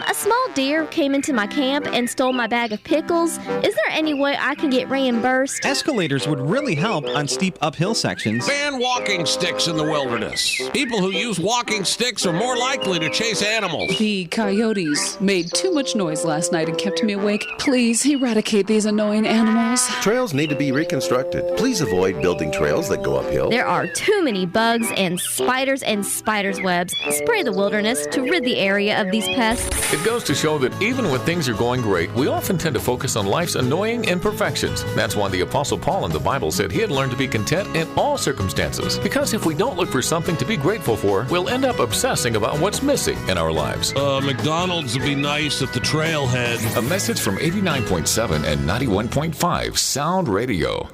A small deer came into my camp and stole my bag of pickles. Is there any way I can get reimbursed? Escalators would really help on steep uphill sections. Ban walking sticks in the wilderness. People who use walking sticks are more likely to chase animals. The coyotes made too much noise last night and kept me awake. Please eradicate these annoying animals. Trails need to be reconstructed. Please avoid building trails that go uphill. There are too many bugs and spiders' webs. Spray the wilderness to rid the area of these pests. It goes to show that even when things are going great, we often tend to focus on life's annoying imperfections. That's why the Apostle Paul in the Bible said he had learned to be content in all circumstances. Because if we don't look for something to be grateful for, we'll end up obsessing about what's missing in our lives. McDonald's would be nice at the trailhead. A message from 89.7 and 91.5 Sound Radio.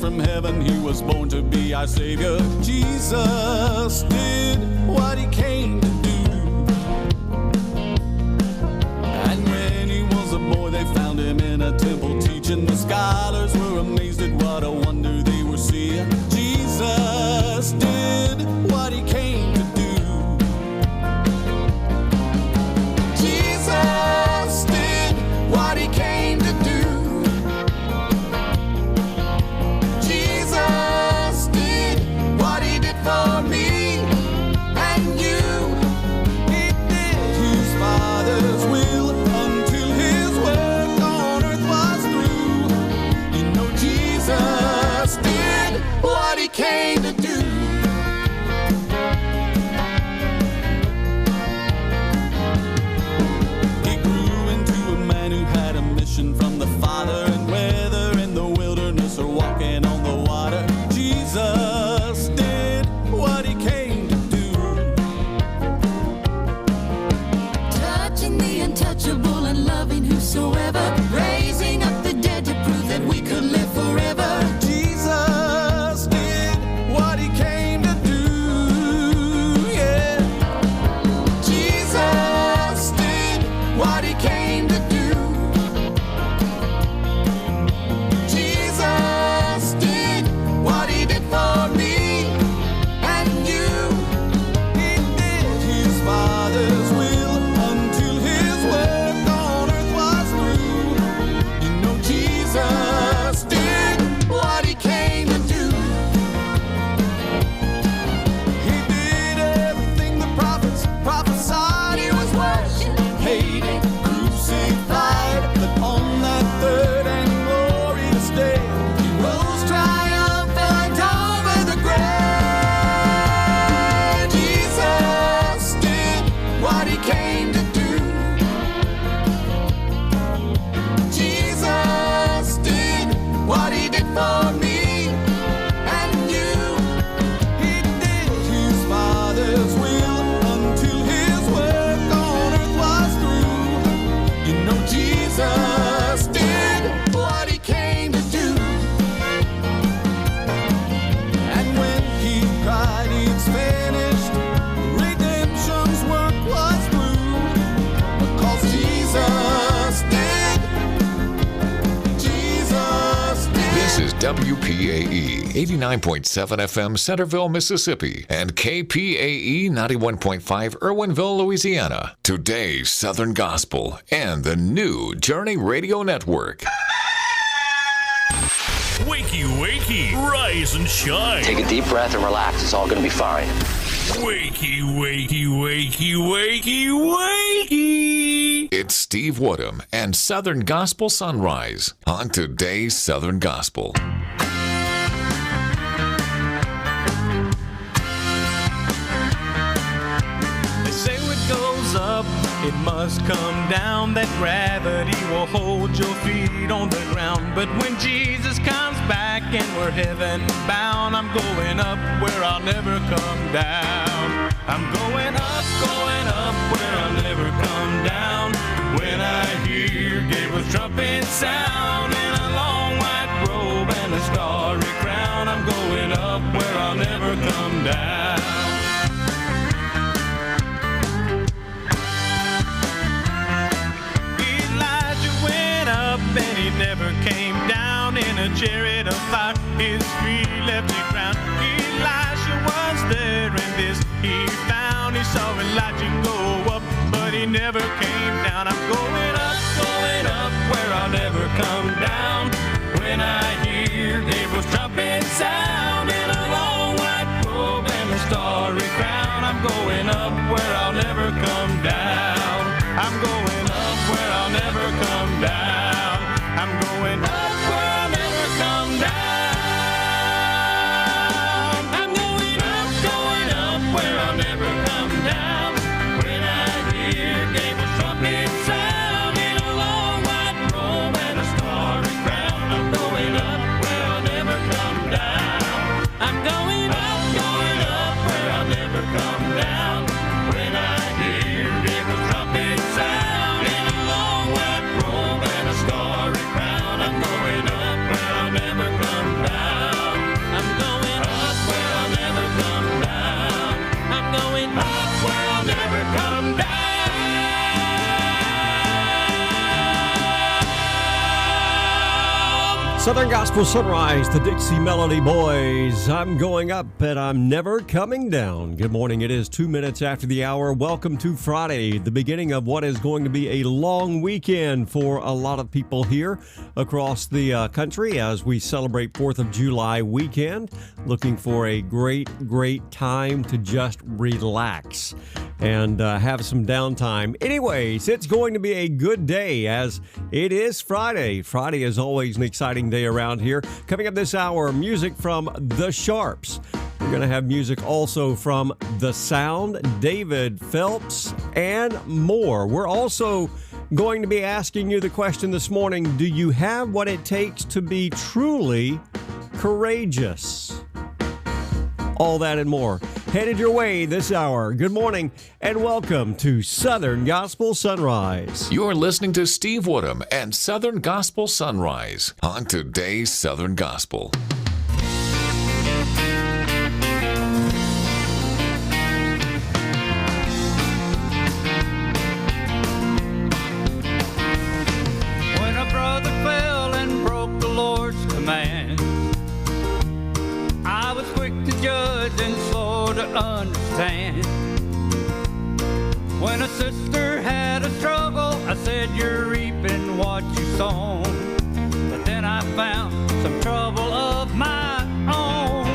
Heaven, he was born to be our Savior. Jesus did what he came to do. And when he was a boy, they found him in a temple teaching. The scholars were amazed at what a wonder they were seeing. Jesus did what he came to do. Jesus did what he came to do. For me and you, he did his Father's will until his work on earth was through. You know Jesus did what he came to do. He grew into a man who had a mission from the Father, and whether in the wilderness or walking on the water, Jesus did what he came to do. Touching the untouchable and loving whosoever, raising up the dead to prove that we could live forever. Jesus did what he came to do, yeah. Jesus did what he came to do. Jesus did what he did for me. Father's will until his work on earth was through. You know Jesus did what he came to do. He did everything the prophets prophesied. He was worshipped, hated, crucified, but on that third and glorious day, he rose triumphant over the grave. What he came to do. Jesus did what he did for me and you. He did his Father's will until his work on earth was through. You know Jesus did what he came to do. And when he cried, it's finished, redemption's work was through, because Jesus did. Jesus did. This is WPAE 89.7 FM Centerville, Mississippi, and KPAE 91.5 Irwinville, Louisiana. Today's Southern Gospel and the new Journey Radio Network. Wakey, wakey, rise and shine. Take a deep breath and relax. It's all going to be fine. Wakey, wakey, wakey, wakey, wakey. It's Steve Woodham and Southern Gospel Sonrise on today's Southern Gospel. They say what goes up, it must come down. That gravity will hold your feet on the ground. But when Jesus comes back and we're heaven bound, I'm going up where I'll never come down. I'm going up where I'll never come down. When I hear Gabriel's trumpet sound, in a long white robe and a starry crown, I'm going up where I'll never come down. he found. He saw Elijah go up, but he never came down. I'm going up where I'll never come down. When I hear Gabriel's trumpet sound in a long white robe and a starry crown, I'm going up where I'll never come down. I'm going up where I'll never come down. I'm going up where I'll never come down. I'm going up where I'll never come down. When I hear Gabriel's trumpet sound in a long white robe and a starry crown, I'm going up where I'll never come down. I'm going up where I'll never come down. When I hear Gabriel's trumpet sound in a long white robe and a starry crown, I'm going up where I'll never come down. I'm going up where I'll never come down. I'm going up where I'll never come down. Southern Gospel Sunrise, the Dixie Melody Boys. I'm going up and I'm never coming down. Good morning. It is 2 minutes after the hour. Welcome to Friday, the beginning of what is going to be a long weekend for a lot of people here across the country as we celebrate 4th of July weekend. Looking for a great time to just relax and have some downtime. Anyways, it's going to be a good day as it is Friday. Friday is always an exciting day around here. Coming up this hour, music from The Sharps. We're going to have music also from The Sound, David Phelps, and more. We're also going to be asking you the question this morning, do you have what it takes to be truly courageous? All that and more headed your way this hour. Good morning and welcome to Southern Gospel Sunrise. You're listening to Steve Woodham and Southern Gospel Sunrise on today's Southern Gospel. When a brother fell and broke the Lord's command, I was quick to judge and slow to understand. When a sister had a struggle, I said, you're reaping what you sown. But then I found some trouble of my own.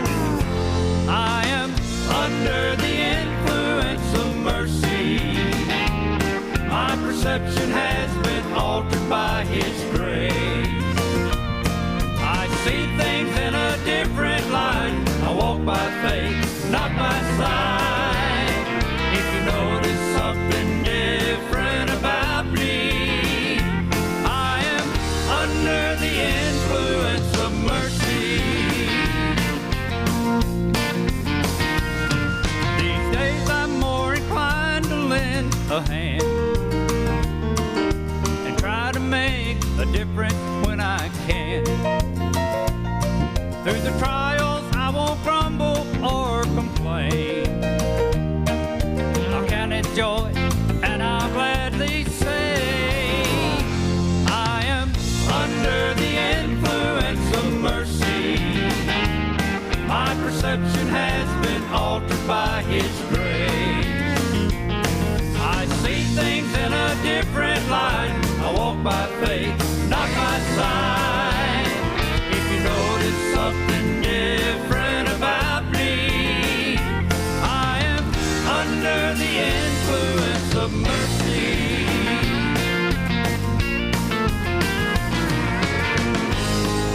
I am under the influence of mercy. My perception has been altered by His grace. I see things in a different light. I walk by faith, not by sight. If you notice something different about me, I am under the influence of mercy. These days I'm more inclined to lend a hand and try to make a difference when I can. Through the trials, I won't grumble or complain. I'll count it joy, and I'll gladly say, I am under the influence of mercy. My perception has been altered by His grace. I see things in a different light. I walk by faith, not by sight. Notice something different about me, I am under the influence of mercy.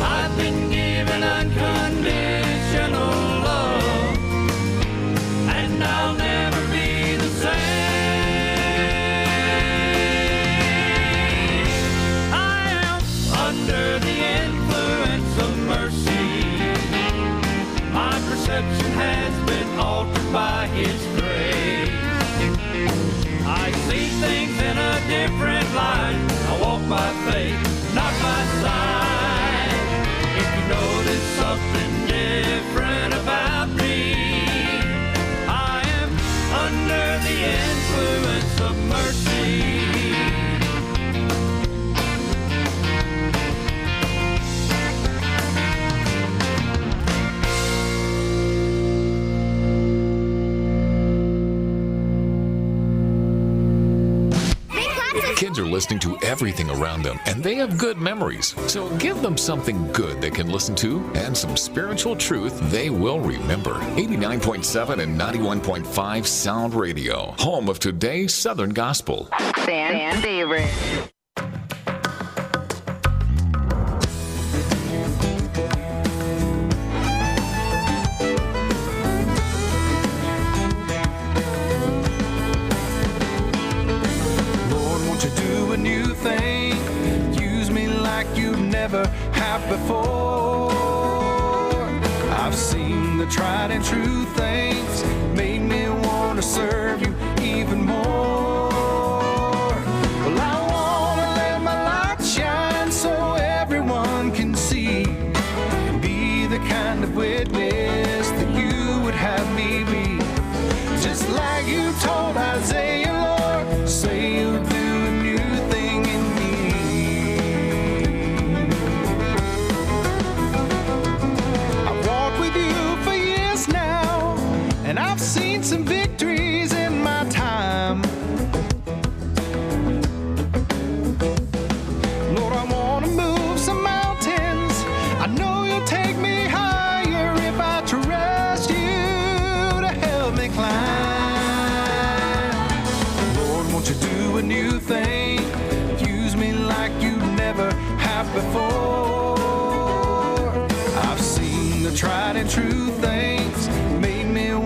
I've been given unconditional love, and I'll never be the same. I am under the influence of mercy. My perception has been altered by His grace. I see things in a different light. I walk by faith, not by sight. If you notice something different about me, I am under the influence of mercy. Kids are listening to everything around them, and they have good memories. So give them something good they can listen to and some spiritual truth they will remember. 89.7 and 91.5 Sound Radio, home of today's Southern Gospel. Fan favorite. Never have before. I've seen the tried and true things, made me want to serve you even more. Well, I want to let my light shine so everyone can see, be the kind of witness that you would have me be. Just like you told Isaiah, Lord, say you'll do a new thing in me. And I've seen some victories in my time. Lord, I want to move some mountains. I know you'll take me higher if I trust you to help me climb. Lord, won't you do a new thing? Use me like you never have before. I've seen the tried and true things,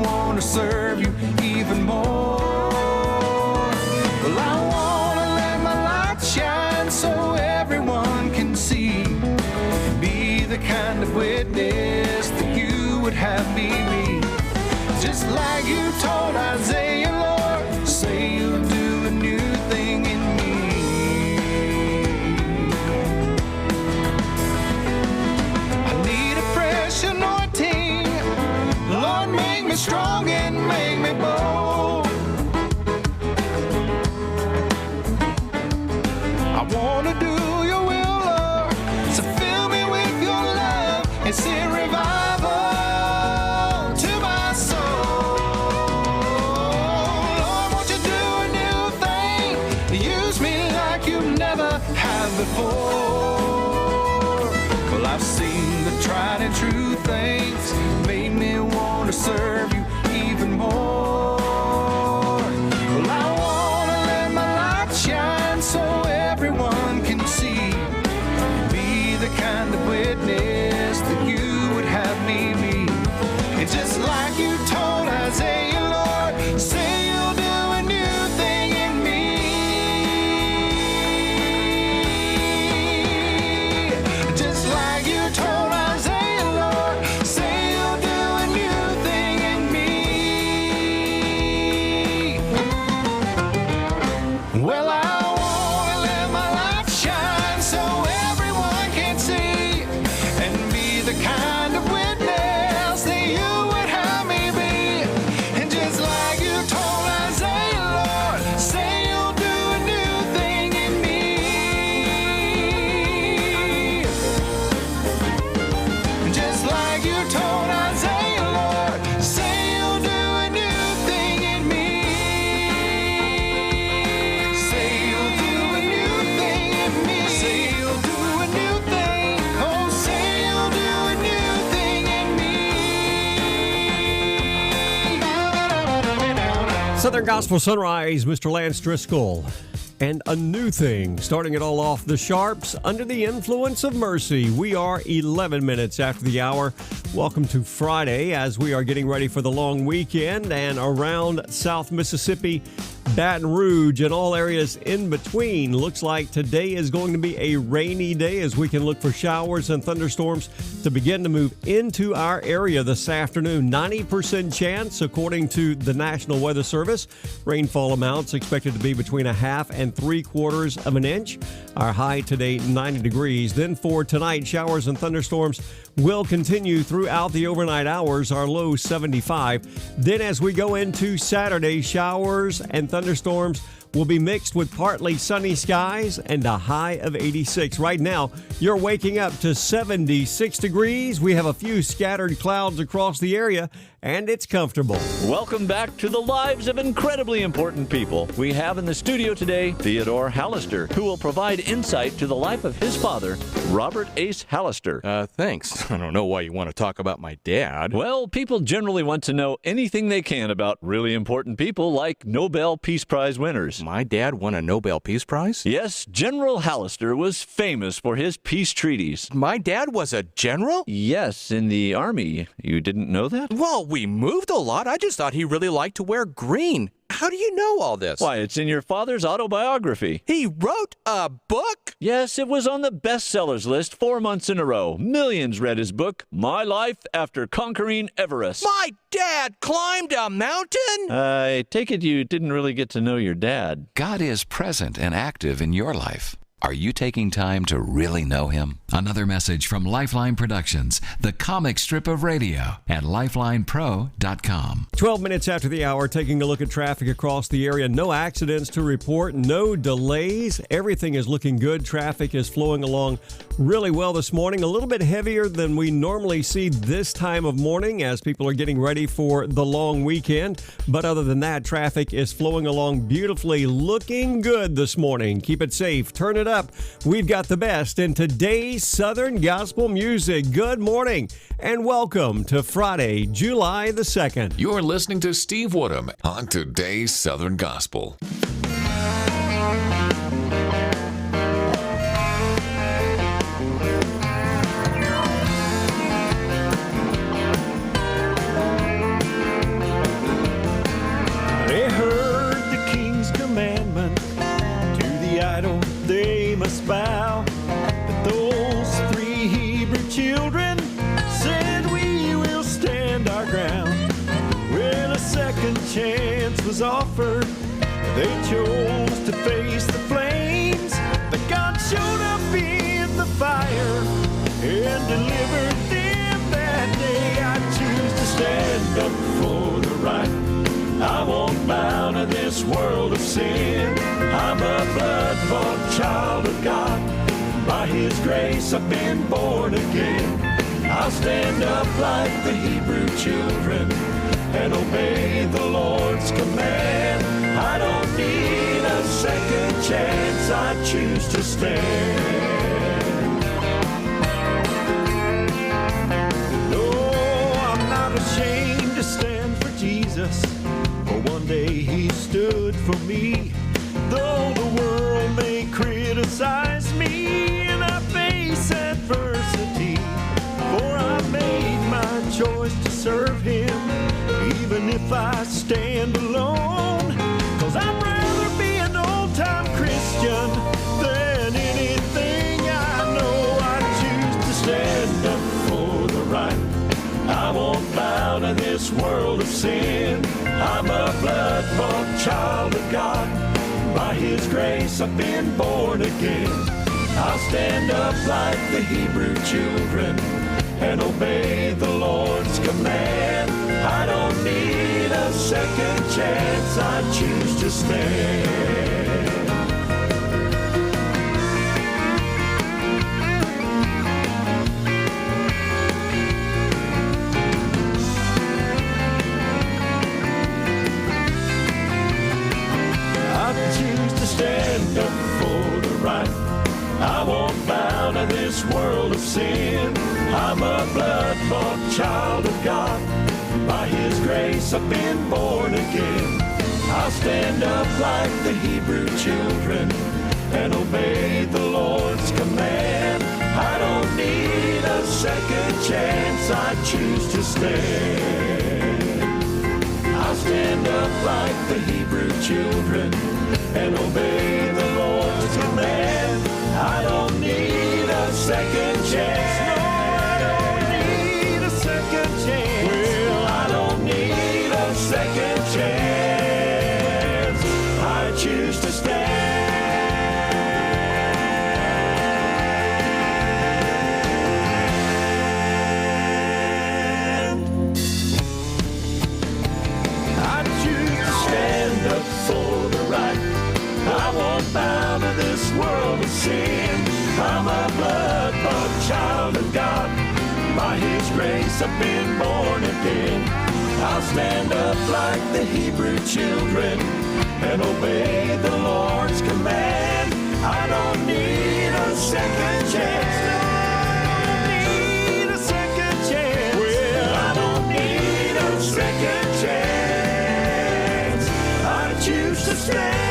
want to serve you even more. Well, I want to let my light shine so everyone can see, be the kind of witness that you would have me be. Just like you told Isaiah, Lord, say you'll do a new thing in me. I need a fresh anointing. Lord, make me strong and make me bold. I want to do your will, Lord, so fill me with your love and send revival to my soul. Lord, won't you do a new thing? Use me like you never have before. Well, I've seen the tried and true things, made me want to serve you even more. Well, I want to let my light shine so everyone can see, be the kind of witness that you would have me be. And just like you told Isaiah, Lord, say you'll do a new thing in me. Just like you told Isaiah, Lord, say you'll do a new thing in me. Well, I want to let my light shine so everyone can see, and be the kind of witness that you would have me be. And just like you told Isaiah, Lord, say you'll do a new thing in me. Just like you told Isaiah, Lord, say you'll do a new thing in me. Say you'll do a new thing in me. Say you'll do a new thing. Oh, say you'll do a new thing in me. Southern Gospel Sunrise, Mr. Lance Driscoll. And a new thing, starting it all off, the Sharps, Under the Influence of Mercy. We are 11 minutes after the hour. Welcome to Friday as we are getting ready for the long weekend, and around South Mississippi, Baton Rouge, and all areas in between. Looks like today is going to be a rainy day as we can look for showers and thunderstorms to begin to move into our area this afternoon. 90% chance, according to the National Weather Service. Rainfall amounts expected to be between 1/2 and 3/4 of an inch. Our high today, 90 degrees. Then for tonight, showers and thunderstorms will continue throughout the overnight hours. Our low, 75. Then as we go into Saturday, showers and thunderstorms will be mixed with partly sunny skies and a high of 86. Right now, you're waking up to 76 degrees. We have a few scattered clouds across the area, and it's comfortable. Welcome back to the lives of incredibly important people. We have in the studio today Theodore Hallister, who will provide insight to the life of his father, Robert Ace Hallister. Thanks. I don't know why you want to talk about my dad. Well, people generally want to know anything they can about really important people like Nobel Peace Prize winners. My dad won a Nobel Peace Prize? Yes, General Hallister was famous for his peace treaties. My dad was a general? Yes, in the Army. You didn't know that? Well, we moved a lot. I just thought he really liked to wear green. How do you know all this? Why, it's in your father's autobiography. He wrote a book? Yes, it was on the bestsellers list 4 months in a row. Millions read his book, My Life After Conquering Everest. My dad climbed a mountain? I take it you didn't really get to know your dad. God is present and active in your life. Are you taking time to really know Him? Another message from Lifeline Productions, the comic strip of radio at lifelinepro.com. 12 minutes after the hour, taking a look at traffic across the area. No accidents to report, no delays. Everything is looking good. Traffic is flowing along really well this morning. A little bit heavier than we normally see this time of morning as people are getting ready for the long weekend. But other than that, traffic is flowing along beautifully, looking good this morning. Keep it safe. Turn it up. We've got the best in today's Southern gospel music. Good morning and welcome to Friday, July the 2nd. You're listening to Steve Woodham on today's Southern Gospel. They heard the king's commandment, to the idol they must bow. But those 3 Hebrew children said, we will stand our ground. When a second chance was offered, they chose to face the flames. But God showed up in the fire and delivered them that day. I choose to stand up for the right. I won't bow to this world of sin. I'm a blood-bought child of God. By His grace I've been born again. I'll stand up like the Hebrew children and obey the Lord's command. I don't need a second chance. I choose to stand. No, I'm not ashamed to stand for Jesus. For one day He stood for me. Though the world may criticize me and I face adversity, for I made my choice to serve Him, even if I stand alone. 'Cause I'd rather be an old-time Christian than anything I know. I choose to stand up for the right. I won't bow to this world of sin. I'm a blood-bought child of God. By His grace I've been born again. I'll stand up like the Hebrew children and obey the Lord's command. I don't need a second chance. I choose to stand. Stand up for the right. I won't bow to this world of sin. I'm a blood-bought child of God. By His grace I've been born again. I'll stand up like the Hebrew children and obey the Lord's command. I don't need a second chance. I choose to stand. I'll stand up like the Hebrew children and obey the Lord's command. I don't need a second chance. No, I don't need a second chance. Well, I don't need a second chance. I choose to stand. I choose to stand up for the right. grace I've been born again. I'll stand up like the Hebrew children and obey the Lord's command. I don't need a second chance. No, I don't need a second chance. Well, I don't need a second chance. I choose to stand.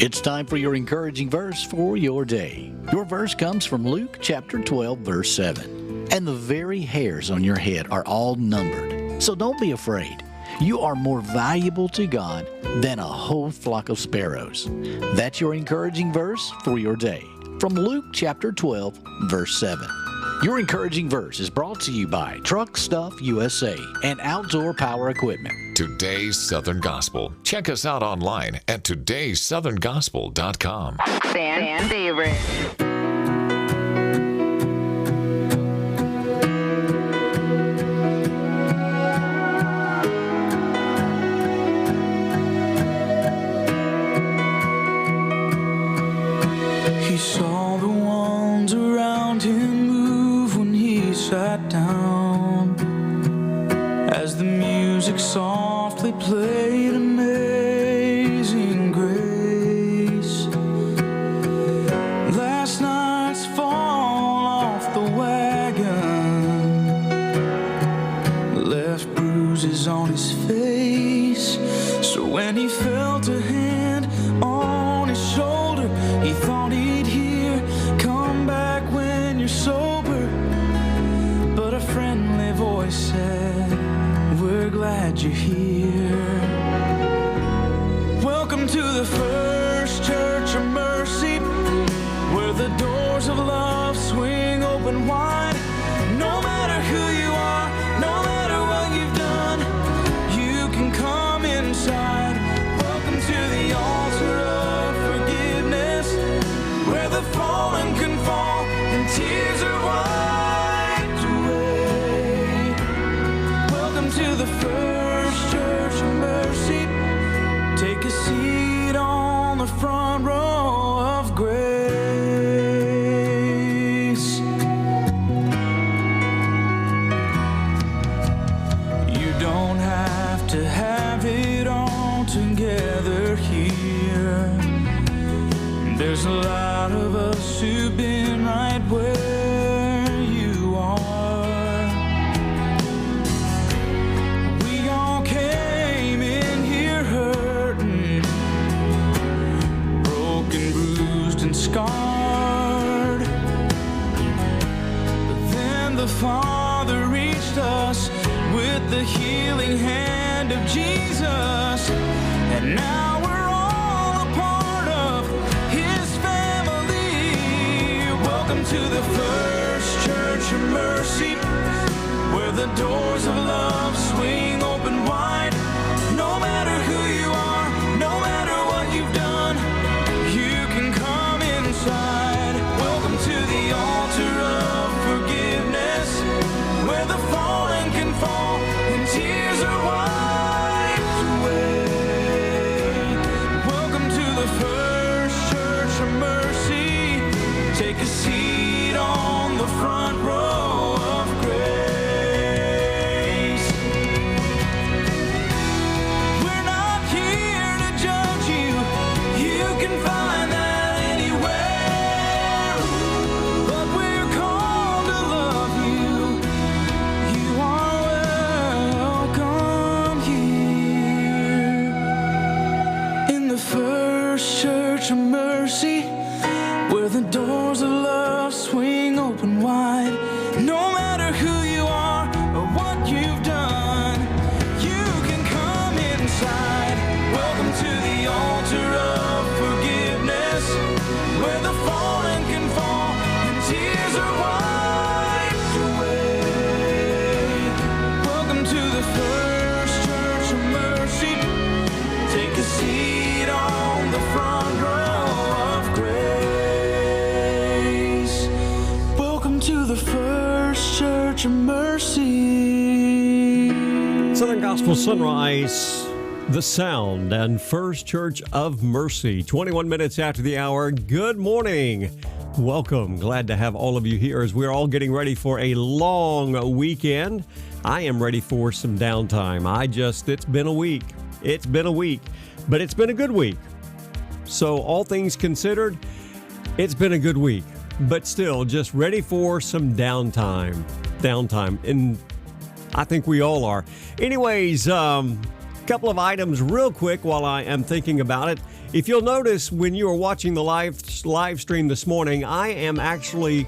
It's time for your encouraging verse for your day. Your verse comes from Luke chapter 12, verse 7. And the very hairs on your head are all numbered. So don't be afraid. You are more valuable to God than a whole flock of sparrows. That's your encouraging verse for your day. From Luke chapter 12, verse 7. Your encouraging verse is brought to you by Truck Stuff USA and Outdoor Power Equipment. Today's Southern Gospel. Check us out online at todaysoutherngospel.com. Fan favorite. He saw the ones around him move when he sat down. As the music softly played Amazing Grace. Last night's fall off the wagon left bruises on his face. So when he felt a hand on his shoulder, he thought he'd hear, "Come back when you're sober." But a friendly voice said, "We're glad you're here. Welcome to the First Church of Mercy, where the doors of love swing open wide. No matter who you are, no matter what you've done, you can come inside. Welcome to the altar of forgiveness, where the fallen can fall and tears are wiped away. Welcome to the First Church of Mercy. Take a seat on the front row of grace. You don't have to have it all together here. There's a lot of us who've been right where you are. We all came in here hurting, broken, bruised, and scarred. But then the Father reached us with the healing hand of Jesus, and now we're all a part of His family. Welcome to the First Church of Mercy, where the doors of love swing open wide. No matter who you are, no matter what you've done, you can come inside. Welcome to the altar of forgiveness, where the fallen can fall and tears are wiped away. Welcome to the First Church of Mercy. Take a seat on the front row of grace. We're not here to judge you. You can find that anywhere. But we're called to love you. You are welcome here. In the First Church of Mercy, where the doors of love swing open wide. No matter who you are or what you've done, you can come inside. Welcome to the altar of forgiveness, where the fallen can fall and tears are wiped away. Welcome to the First Church of Mercy. Take a seat on the front row of grace. Welcome to the First Church of Mercy. Southern Gospel Sunrise. The Sound and First Church of Mercy, 21 minutes after the hour. Good morning. Welcome. Glad to have all of you here as we're all getting ready for a long weekend. I am ready for some downtime. It's been a week. But it's been a good week. So all things considered, it's been a good week. But still, just ready for some downtime. And I think we all are. Anyways, couple of items real quick while I am thinking about it. If you'll notice when you are watching the live stream this morning, I am actually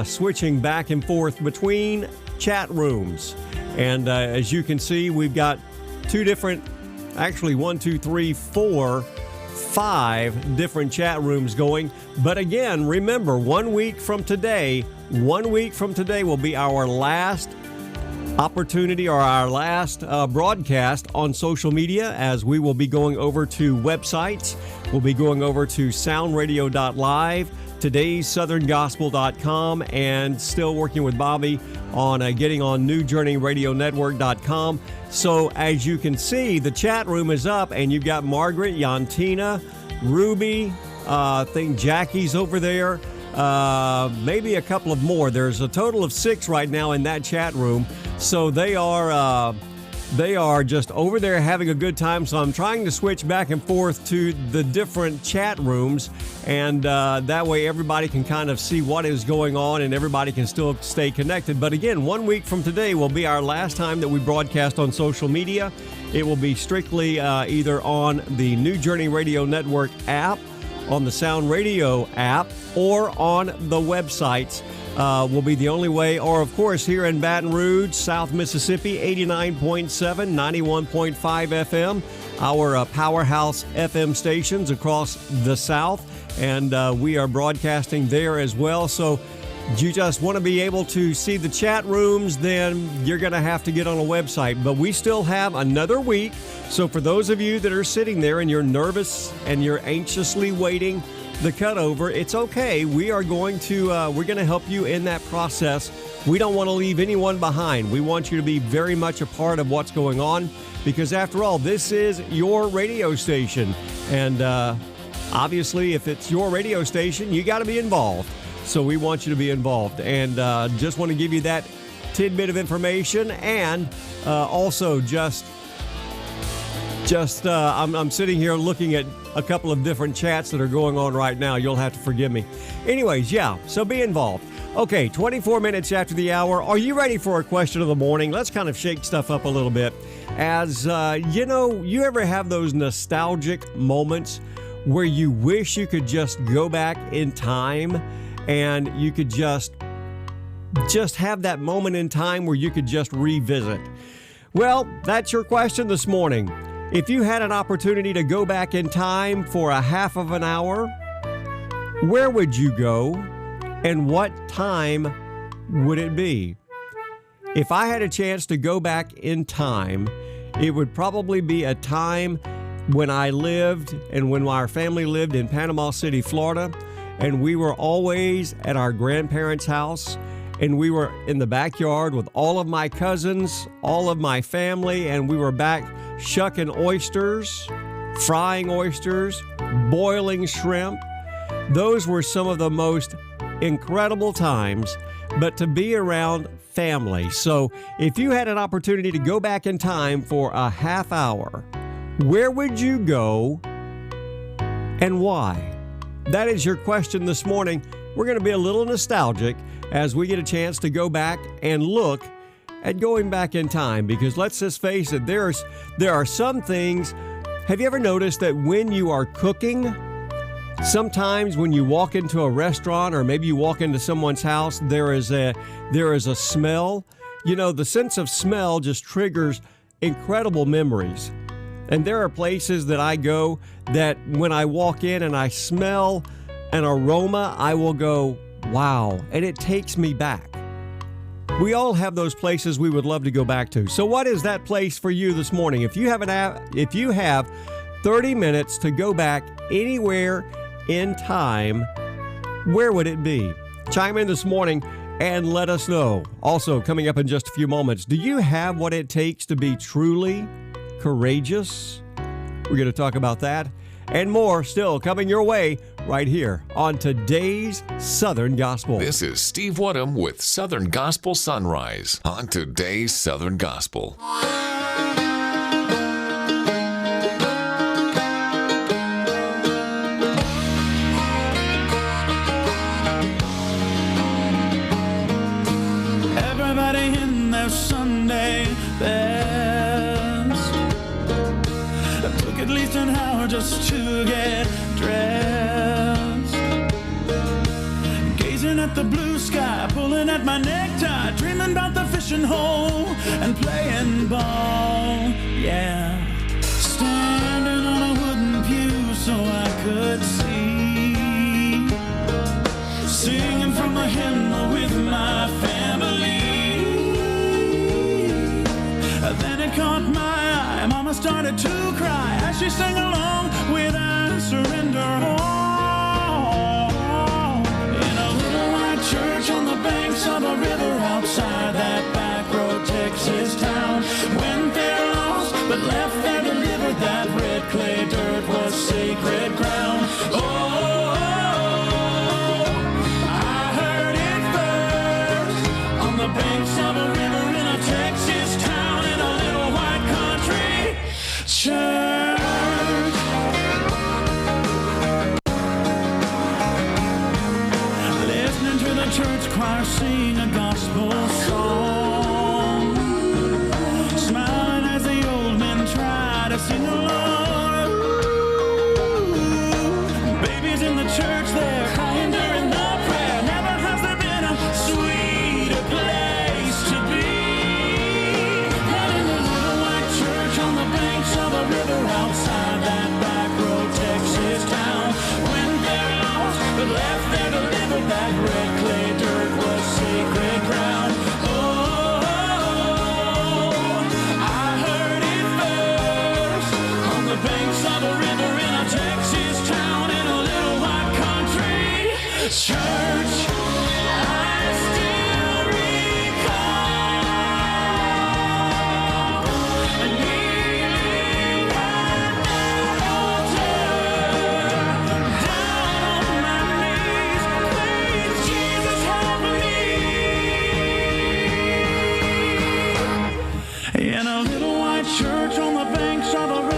switching back and forth between chat rooms. And as you can see, we've got five different chat rooms going. But again, remember, 1 week from today will be our last opportunity or our last broadcast on social media, as we will be going over to websites. We'll be going over to soundradio.live, todayssoutherngospel.com, and still working with Bobby on getting on newjourneyradionetwork.com. So as you can see, the chat room is up, and you've got Margaret, Yantina, Ruby, I think Jackie's over there, maybe a couple of more. There's a total of 6 right now in that chat room. So they are just over there having a good time. So I'm trying to switch back and forth to the different chat rooms, and that way everybody can kind of see what is going on and everybody can still stay connected. But again, 1 week from today will be our last time that we broadcast on social media. It will be strictly either on the New Journey Radio Network app, on the Sound Radio app, or on the websites. Will be the only way. Or, of course, here in Baton Rouge, South Mississippi, 89.7, 91.5 FM, our powerhouse FM stations across the South. And we are broadcasting there as well. So you just want to be able to see the chat rooms, then you're going to have to get on a website. But we still have another week. So for those of you that are sitting there and you're nervous and you're anxiously waiting the cutover, it's okay. We're going to help you in that process. We don't want to leave anyone behind. We want you to be very much a part of what's going on, because after all, this is your radio station. And obviously, if it's your radio station, you got to be involved. So we want you to be involved. And just want to give you that tidbit of information. And also I'm sitting here looking at a couple of different chats that are going on right now. You'll have to forgive me. Anyways, yeah, so be involved. Okay, 24 minutes after the hour. Are you ready for a question of the morning? Let's kind of shake stuff up a little bit. As, you ever have those nostalgic moments where you wish you could just go back in time and you could just have that moment in time where you could just revisit? Well, that's your question this morning. If you had an opportunity to go back in time for a half of an hour, where would you go and what time would it be? If I had a chance to go back in time, it would probably be a time when I lived and when our family lived in Panama City, Florida, and we were always at our grandparents' house. And we were in the backyard with all of my cousins, all of my family, and we were back shucking oysters, frying oysters, boiling shrimp. Those were some of the most incredible times, but to be around family. So if you had an opportunity to go back in time for a half hour, where would you go and why? That is your question this morning. We're going to be a little nostalgic as we get a chance to go back and look at going back in time, because let's just face it, there are some things. Have you ever noticed that when you are cooking, sometimes when you walk into a restaurant or maybe you walk into someone's house, there is a smell. The sense of smell just triggers incredible memories. And there are places that I go that when I walk in and I smell an aroma, I will go, wow, and it takes me back. We all have those places we would love to go back to. So what is that place for you this morning? If you have 30 minutes to go back anywhere in time, where would it be? Chime in this morning and let us know. Also, coming up in just a few moments, do you have what it takes to be truly courageous? We're going to talk about that and more still coming your way right here on today's Southern Gospel. This is Steve Woodham with Southern Gospel Sonrise on today's Southern Gospel. Everybody in their Sunday best took at least an hour just to get dressed. Gazing at the blue sky, pulling at my necktie, dreaming about the fishing hole and playing ball. Yeah, standing on a wooden pew so I could see, singing from the hymnal with my family. Then it caught my eye, Mama started to cry as she sang along with I Surrender All. In a little white church on the banks of a river outside that back road Texas town, went there lost but left there delivered. That red clay dirt was sacred ground. Oh, I heard it first on the banks of a river in a Texas town, in a little white country church. Listening to the church choir sing a gospel song, smiling as the old men try to sing along. Babies in the church there crying during the prayer. Never has there been a sweeter place to be than in a little white church on the banks of a river outside that back road Texas town. Went there lost but left there delivered. That red clay dirt was sacred ground. Oh, I heard it first on the banks of a river in a Texas town, in a little white country church. I still recall kneeling at that altar, down on my knees, please Jesus help me. In a little white church on the banks of a river.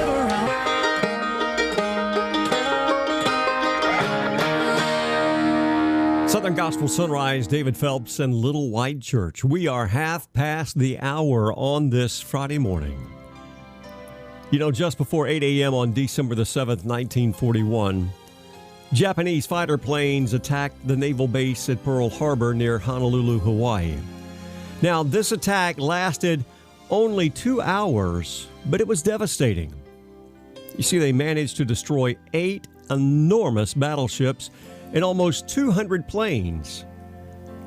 Southern Gospel Sunrise, David Phelps and Little White Church. We are half past the hour on this Friday morning. You know, just before 8 a.m. on December the 7th, 1941, Japanese fighter planes attacked the naval base at Pearl Harbor near Honolulu, Hawaii. Now, this attack lasted only 2 hours, but it was devastating. You see, they managed to destroy 8 enormous battleships and almost 200 planes.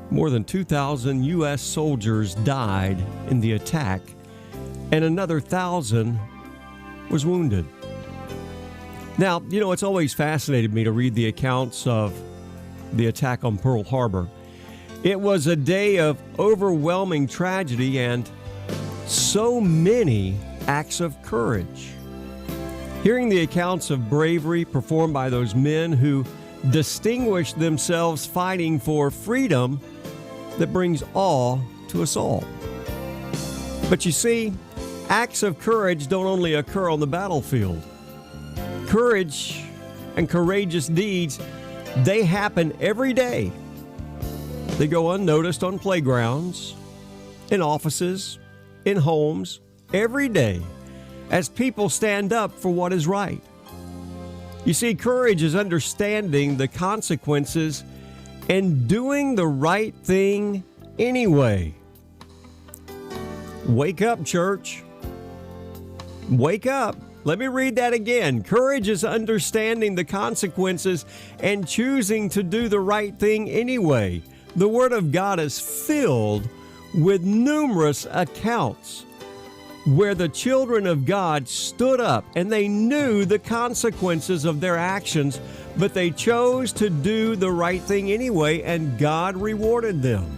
More than 2,000 U.S. soldiers died in the attack, and another 1,000 was wounded. Now, you know, it's always fascinated me to read the accounts of the attack on Pearl Harbor. It was a day of overwhelming tragedy and so many acts of courage. Hearing the accounts of bravery performed by those men who distinguished themselves fighting for freedom, that brings awe to us all. But you see, acts of courage don't only occur on the battlefield. Courage and courageous deeds, they happen every day. They go unnoticed on playgrounds, in offices, in homes, every day, as people stand up for what is right. You see, courage is understanding the consequences and doing the right thing anyway. Wake up, church. Wake up. Let me read that again. Courage is understanding the consequences and choosing to do the right thing anyway. The Word of God is filled with numerous accounts where the children of God stood up and they knew the consequences of their actions, but they chose to do the right thing anyway, and God rewarded them.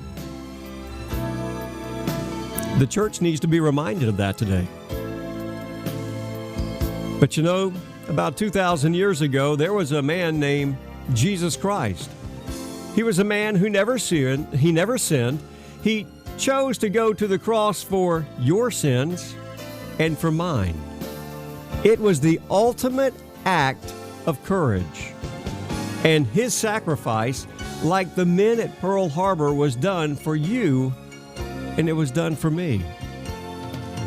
The church needs to be reminded of that today. But you know, about 2,000 years ago, there was a man named Jesus Christ. He was a man who never sinned. He chose to go to the cross for your sins and for mine. It was the ultimate act of courage. And his sacrifice, like the men at Pearl Harbor, was done for you, and it was done for me.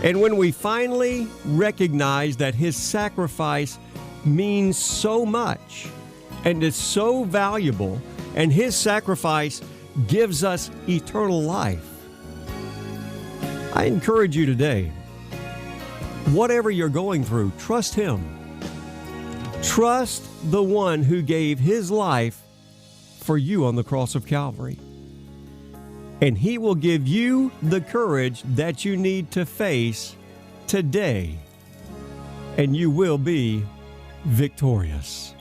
And when we finally recognize that his sacrifice means so much and is so valuable, and his sacrifice gives us eternal life, I encourage you today, whatever you're going through, trust him. Trust the one who gave his life for you on the cross of Calvary. And he will give you the courage that you need to face today. And you will be victorious.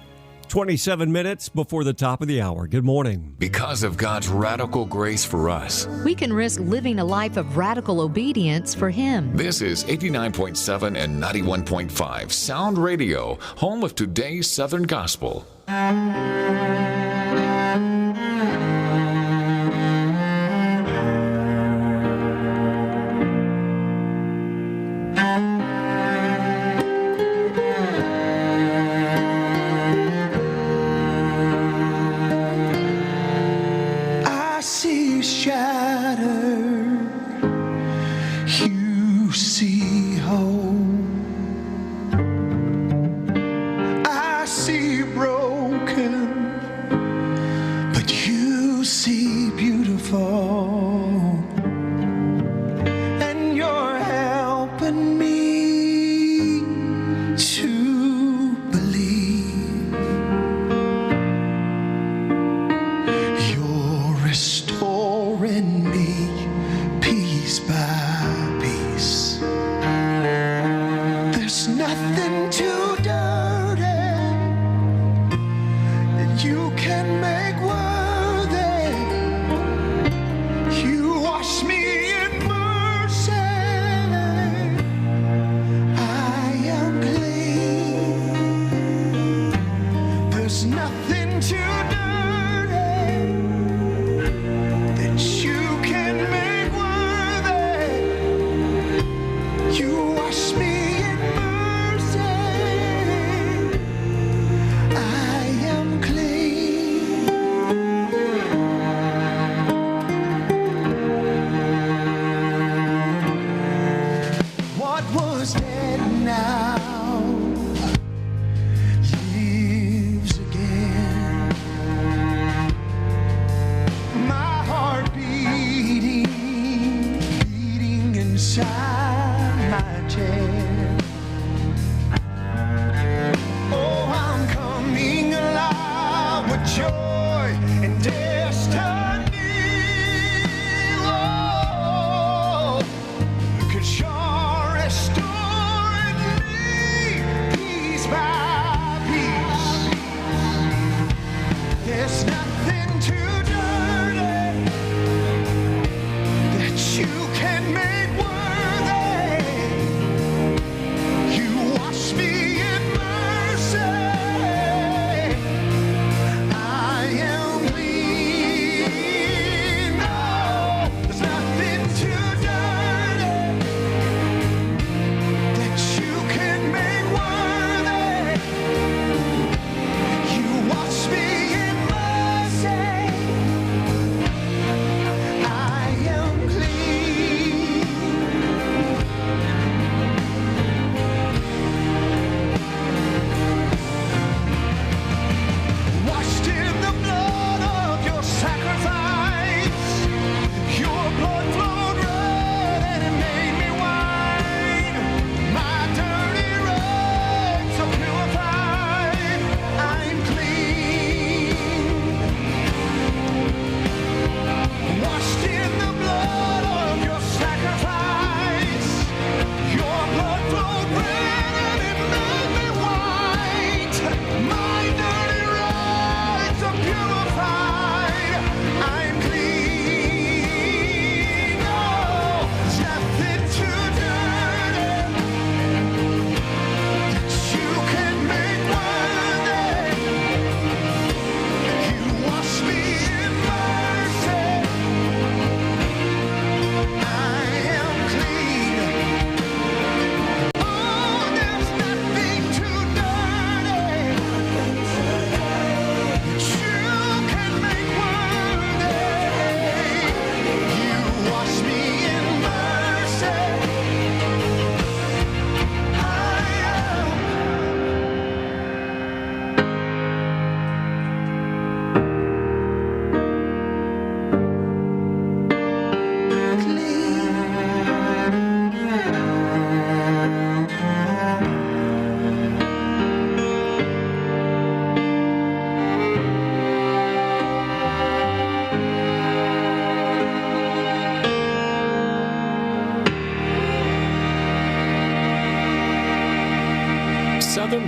27 minutes before the top of the hour. Good morning. Because of God's radical grace for us, we can risk living a life of radical obedience for him. This is 89.7 and 91.5 Sound Radio, home of today's Southern Gospel.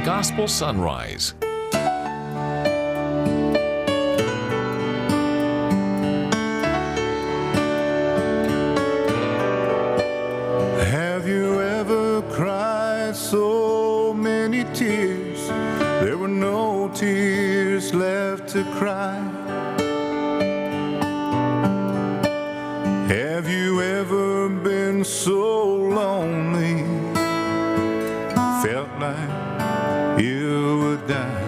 Gospel Sonrise. Have you ever cried so many tears? There were no tears left to cry. Have you ever been so lonely, felt like you would die?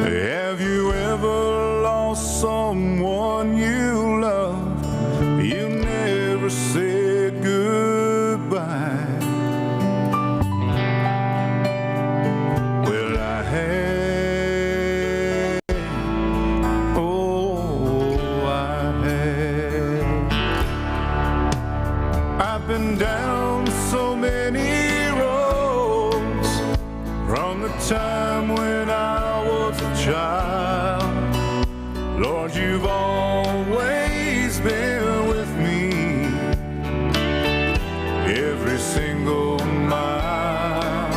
Have you ever lost someone you loved? You never said goodbye. Well, I had, oh, I had. I've been down so many roads from the time when I was a child. Lord, you've always been with me every single mile.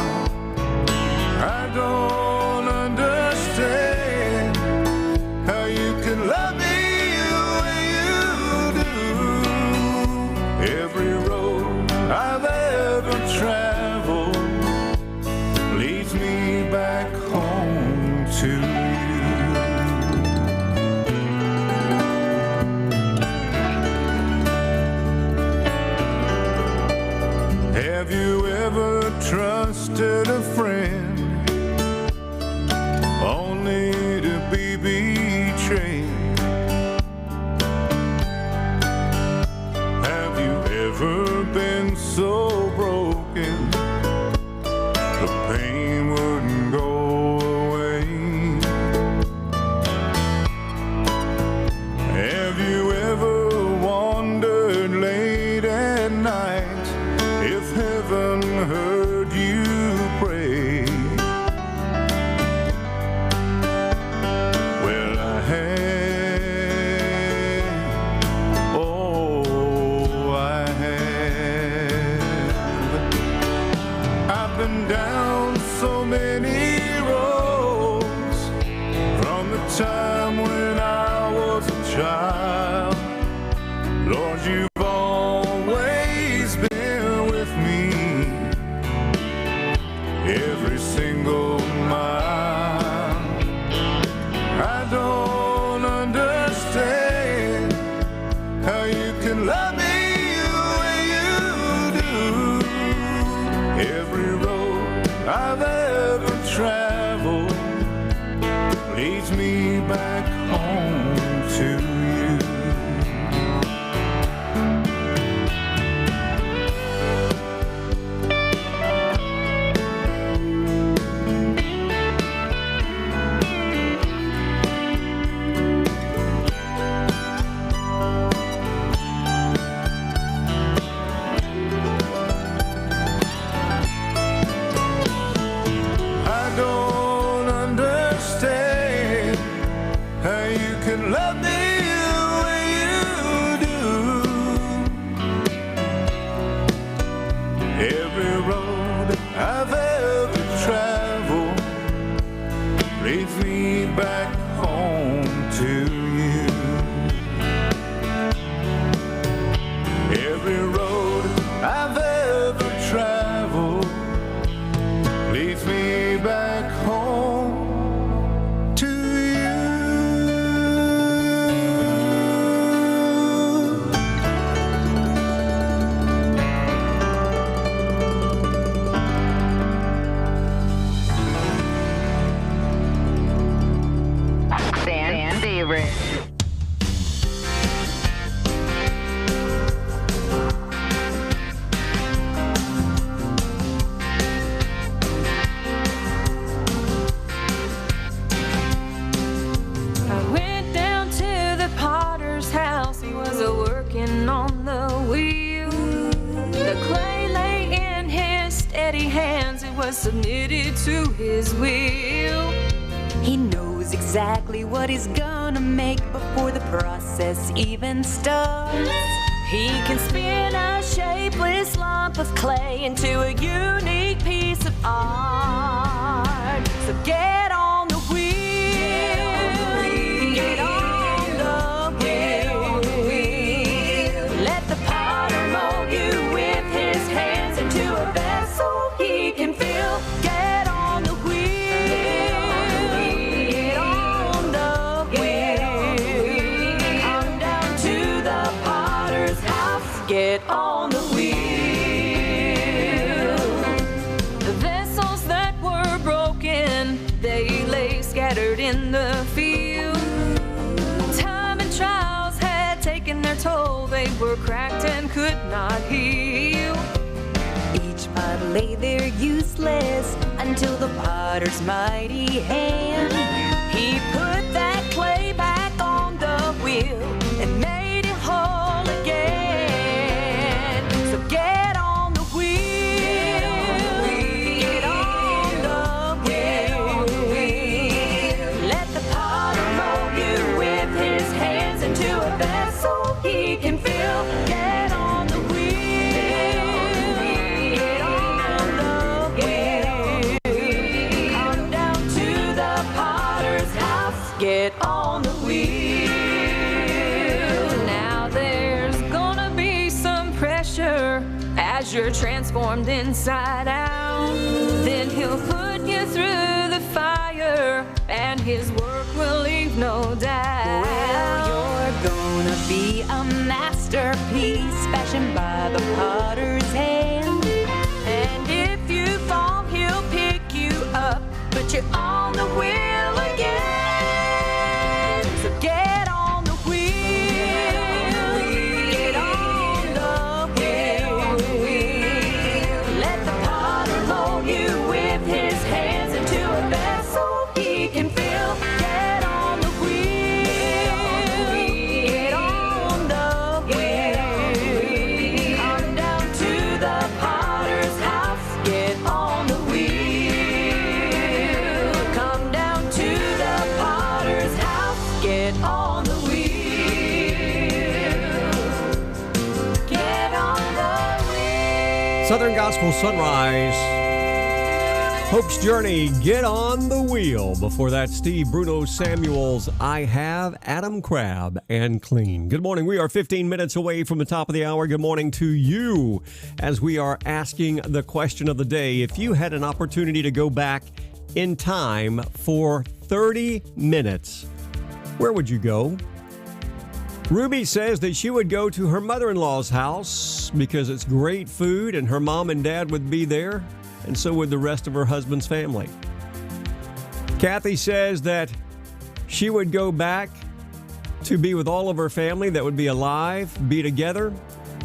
I don't understand how you can love me the way you do. Every road I've ever traveled leads me back home to you. Have you ever trusted a friend only to be betrayed? Have you ever been so broken the pain wouldn't go away? Have you ever wandered late at night if heaven heard you pray? Well, I had, oh, I have. I've been down so many roads from the time when I was a child. Lord, you've always been with me every single mile. I don't understand how you can love me the way you do. Every road I've ever traveled leads me back home to you. I don't understand how you can love me the way you do. Every road I've ever traveled leads me back home to you. Every road I've ever traveled leads me back home to you. San favorite. I went down to the potter's house. He was a-working on the wheel. The clay lay in his steady hands. It was submitted to his will. He knows exactly what he's gonna make before the process even starts. He can spin a shapeless lump of clay into a unique piece of art. So get on the wheel. Get on the wheel. Let the potter mold you with his hands into a vessel he can fill. Get on the wheel. Get on the wheel. Come down to the potter's house. Get on the wheel. The vessels that were broken, they lay scattered in the field. Time and trials had taken their toll. They were cracked and could not heal. Each pot lay there useless until the potter's mighty hand. He put that clay back on the wheel and made it whole again. So get on the wheel. Get on the wheel. Let the potter mold you with his hands into a vessel he can fill. Get on the wheel. Get on the wheel. Come down to the potter's house. Get on the wheel. Now there's gonna be some pressure as you're transformed inside out. Then he'll put you through the fire and his work will leave no doubt. Well, you're gonna be a masterpiece fashioned by the potter's hand. And if you fall, he'll pick you up, put you on the wheel again. So get on the wheel. Get on the wheel. Let the potter mold you with his hands into a vessel he can fill. Get on the wheel. Get on the wheel. Come down to the potter's house. Get on the wheel. Come down to the potter's house. Get on the wheel. Get on the wheel. Southern Gospel Sonrise. Hope's Journey, Get on the Wheel. Before that, Steve Bruno Samuel's I Have, Adam Crabb, and Clean. Good morning. We are 15 minutes away from the top of the hour. Good morning to you as we are asking the question of the day. If you had an opportunity to go back in time for 30 minutes, where would you go? Ruby says that she would go to her mother-in-law's house because it's great food and her mom and dad would be there, and so would the rest of her husband's family. Kathy says that she would go back to be with all of her family that would be alive, be together.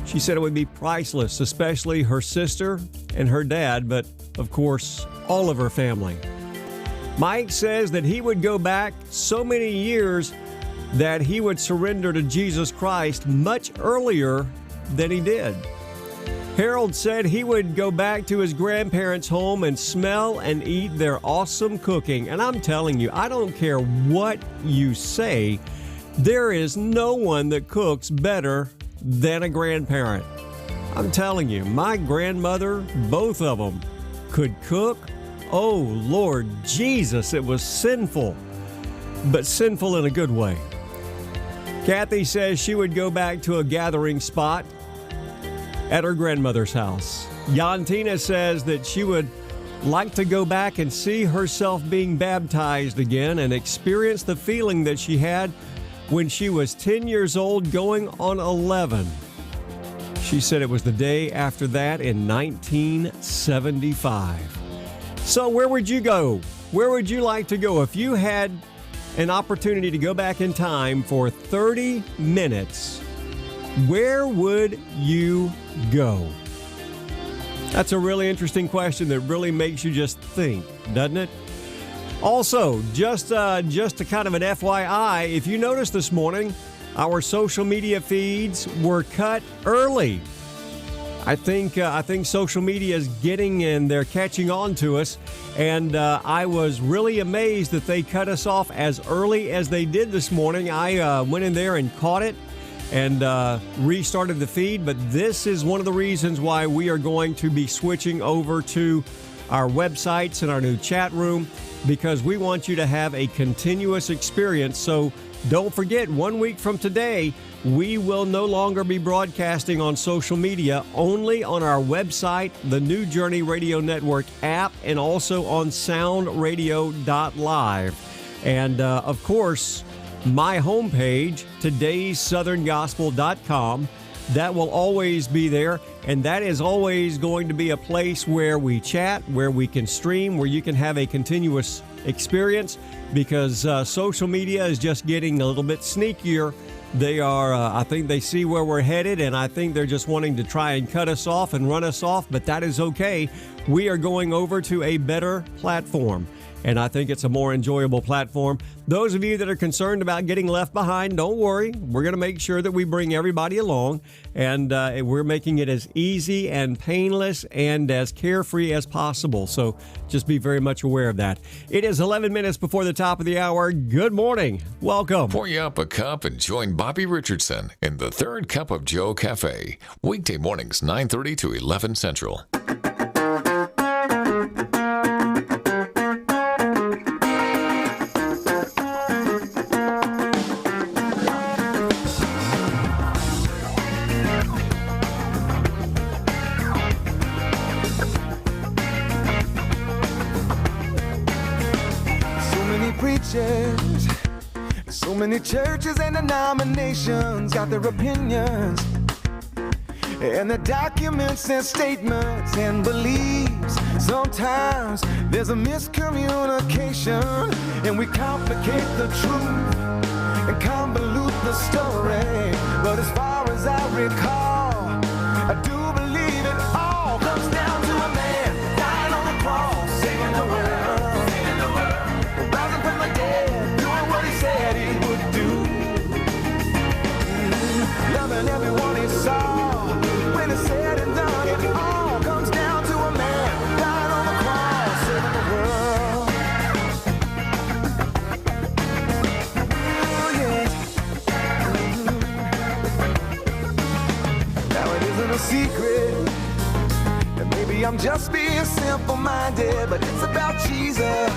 She said it would be priceless, especially her sister and her dad, but of course, all of her family. Mike says that he would go back so many years that he would surrender to Jesus Christ much earlier than he did. Harold said he would go back to his grandparents' home and smell and eat their awesome cooking. And I'm telling you, I don't care what you say, there is no one that cooks better than a grandparent. I'm telling you, my grandmother, both of them, could cook. Oh, Lord Jesus, it was sinful, but sinful in a good way. Kathy says she would go back to a gathering spot at her grandmother's house. Yantina says that she would like to go back and see herself being baptized again and experience the feeling that she had when she was 10 years old going on 11. She said it was the day after that in 1975. So where would you go? Where would you like to go if you had an opportunity to go back in time for 30 minutes? Where would you go? That's a really interesting question that really makes you just think, doesn't it? Also, just a kind of an FYI, if you noticed this morning, our social media feeds were cut early. I think social media is getting and they're catching on to us, and I was really amazed that they cut us off as early as they did this morning. I went in there and caught it, and restarted the feed, but this is one of the reasons why we are going to be switching over to our websites and our new chat room, because we want you to have a continuous experience. So don't forget, 1 week from today, we will no longer be broadcasting on social media, only on our website, the New Journey Radio Network app, and also on soundradio.live. And of course, my homepage, todaysoutherngospel.com, that will always be there, and that is always going to be a place where we chat, where we can stream, where you can have a continuous experience, because social media is just getting a little bit sneakier. They are, I think they see where we're headed, and I think they're just wanting to try and cut us off and run us off, but that is okay. We are going over to a better platform, and I think it's a more enjoyable platform. Those of you that are concerned about getting left behind, don't worry. We're going to make sure that we bring everybody along, and we're making it as easy and painless and as carefree as possible. So just be very much aware of that. It is 11 minutes before the top of the hour. Good morning. Welcome. Pour you up a cup and join Bobby Richardson in the Third Cup of Joe Cafe. Weekday mornings, 9:30 to 11 Central. So many churches and denominations got their opinions, and the documents and statements and beliefs. Sometimes there's a miscommunication, and we complicate the truth and convolute the story. But as far as I recall, I do believe it all comes down to a man dying on the cross, saving the world. Loving everyone he saw. When it's said and done, it all comes down to a man dying on the cross, saving the world. Oh, yeah. Now it isn't a secret, and maybe I'm just being simple-minded, but it's about Jesus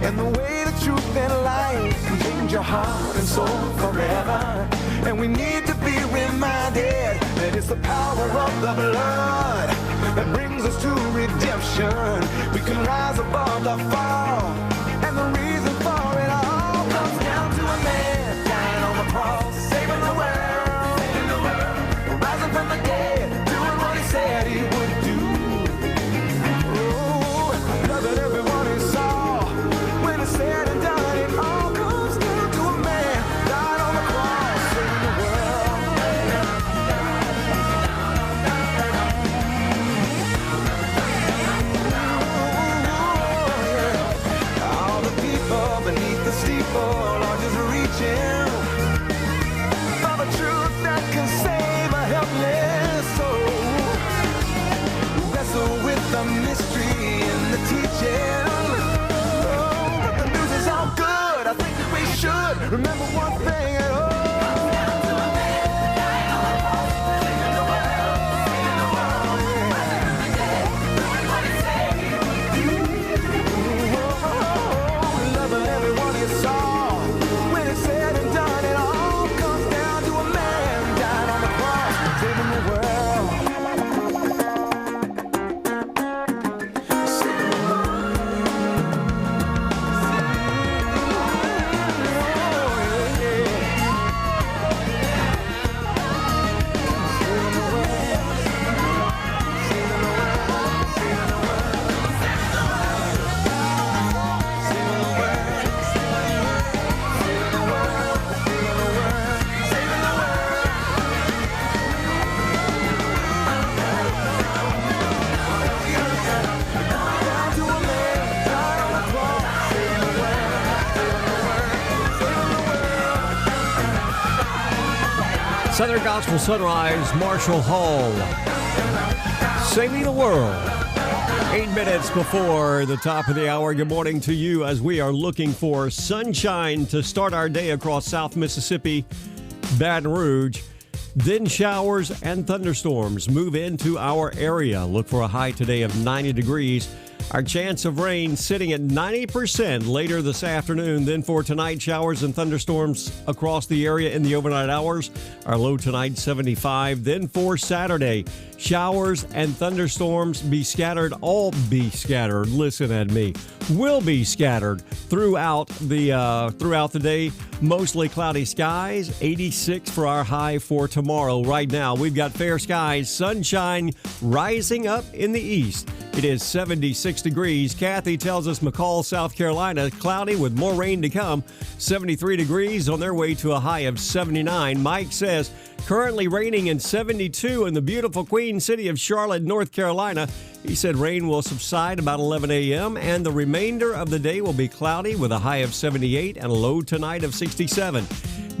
and the way, the truth, and life can change your heart and soul forever. And we need to be reminded that it's the power of the blood that brings us to redemption. We can rise above the fall, and the reason for it all comes down to a man dying on the cross, saving the world, rising from the dead, doing what he said he would do. Oh, loving everyone he saw. When it's said and done, it all comes down to a man died on the cross, saving the world. All the people beneath the steeple are just reaching for the truth that can save a helpless soul. Wrestle with the mystery in the teaching. I think that we should remember one thing at all. Loving everyone you saw. When it's said and done, it all comes down to a man dying on the cross, saving the world. Southern Gospel Sonrise, Marshall Hall, saving the world. 8 minutes before the top of the hour. Good morning to you as we are looking for sunshine to start our day across South Mississippi. Baton Rouge. Then showers and thunderstorms move into our area. Look for a high today of 90 degrees. Our chance of rain sitting at 90% later this afternoon. Then for tonight, showers and thunderstorms across the area in the overnight hours. Our low tonight, 75. Then for Saturday, showers and thunderstorms be scattered. All be scattered. Listen at me. Will be scattered throughout the day. Mostly cloudy skies. 86 for our high for tomorrow. Right now, we've got fair skies. Sunshine rising up in the east. It is 76 degrees. Kathy tells us McCall, South Carolina, cloudy with more rain to come. 73 degrees on their way to a high of 79. Mike says currently raining in 72 in the beautiful Queen City of Charlotte, North Carolina. He said rain will subside about 11 a.m. and the remainder of the day will be cloudy with a high of 78 and a low tonight of 67.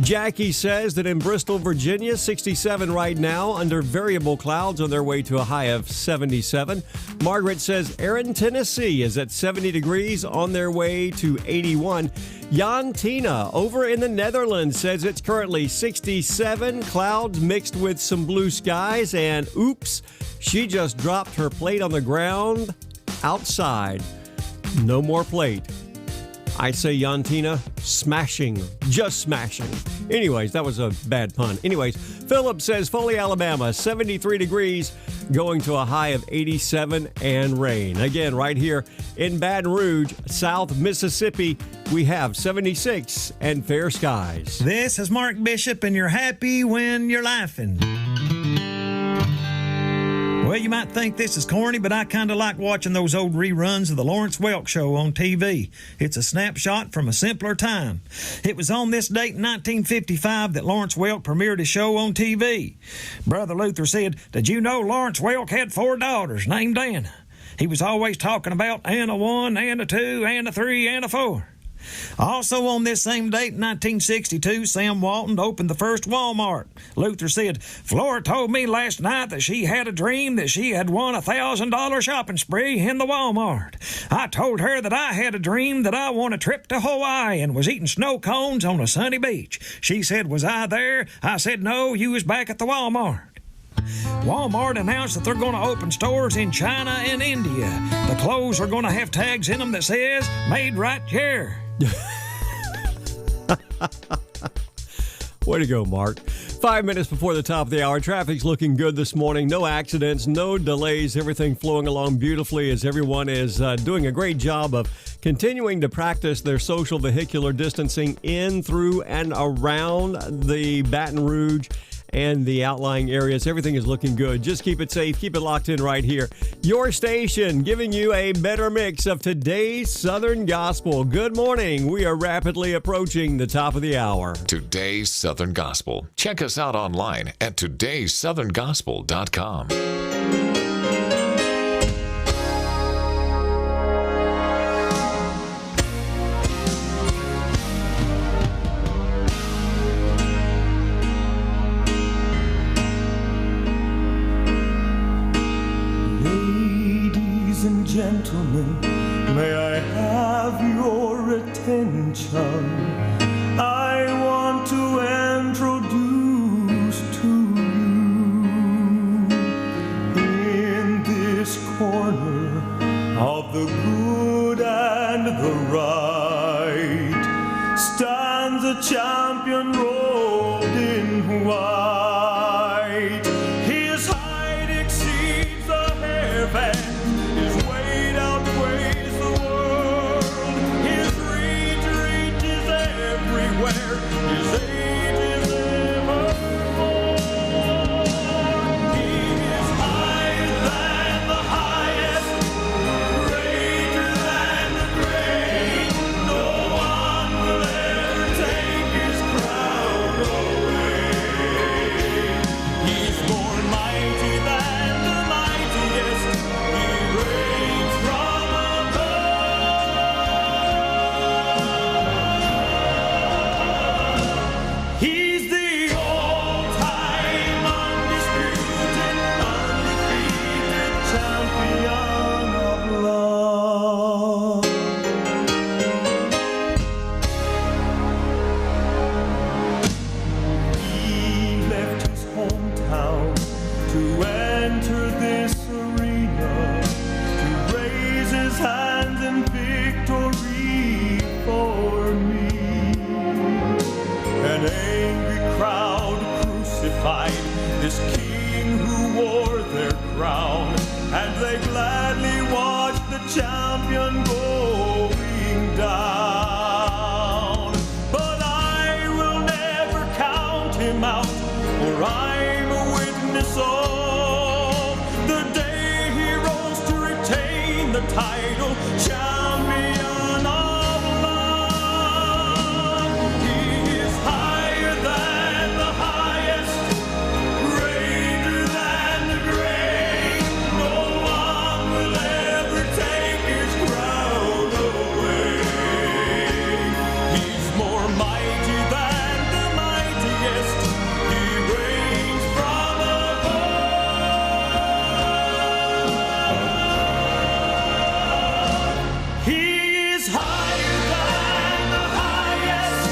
Jackie says that in Bristol, Virginia, 67 right now under variable clouds on their way to a high of 77. Margaret says Erin, Tennessee is at 70 degrees on their way to 81. Jantina over in the Netherlands says it's currently 67, clouds mixed with some blue skies, and oops, she just dropped her plate on the ground outside. No more plate. I say, Jantina, smashing, just smashing. Anyways, that was a bad pun. Anyways, Philip says Foley, Alabama, 73 degrees, going to a high of 87 and rain. Again, right here in Baton Rouge, South Mississippi, we have 76 and fair skies. This is Mark Bishop, and you're happy when you're laughing. Well, you might think this is corny, but I kind of like watching those old reruns of the Lawrence Welk Show on TV. It's a snapshot from a simpler time. It was on this date in 1955 that Lawrence Welk premiered his show on TV. Brother Luther said, "Did you know Lawrence Welk had 4 daughters named Anna? He was always talking about Anna 1, Anna 2, Anna 3, Anna 4. Also on this same date in 1962, Sam Walton opened the first Walmart. Luther said, "Flora told me last night that she had a dream that she had won a $1,000 shopping spree in the Walmart. I told her that I had a dream that I won a trip to Hawaii and was eating snow cones on a sunny beach. She said, was I there? I said, no, you was back at the Walmart." Walmart announced that they're going to open stores in China and India. The clothes are going to have tags in them that says, "Made right here." Way to go, Mark. 5 minutes before the top of the hour. Traffic's looking good this morning. No accidents, no delays. Everything flowing along beautifully as everyone is doing a great job of continuing to practice their social vehicular distancing in, through, and around the Baton Rouge and the outlying areas. Everything is looking good. Just keep it safe. Keep it locked in right here. Your station giving you a better mix of today's Southern Gospel. Good morning. We are rapidly approaching the top of the hour. Today's Southern Gospel. Check us out online at todaysoutherngospel.com. Gentlemen, may I have your attention? I want to introduce to you, in this corner of the good and the right, stands a champion robed in white. His height exceeds the heavens. mouth, for I'm a witness of the day he rose to retain the title, champion of love. He is higher than the highest, greater than the great. No one will ever take his crown away. He's more mighty than the mightiest. He reigns from above. He is higher than the highest,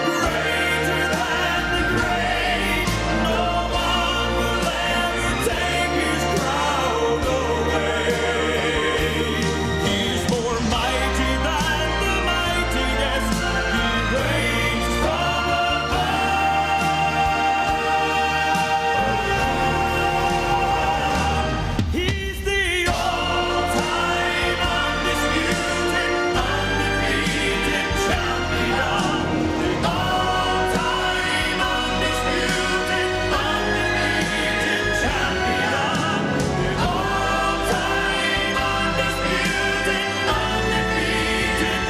greater than the great. No one will ever take his crown away. He's more mighty than the mightiest. He reigns from above. He's the all-time undisputed, undefeated champion. The all-time undisputed, undefeated champion. The all-time undisputed, undefeated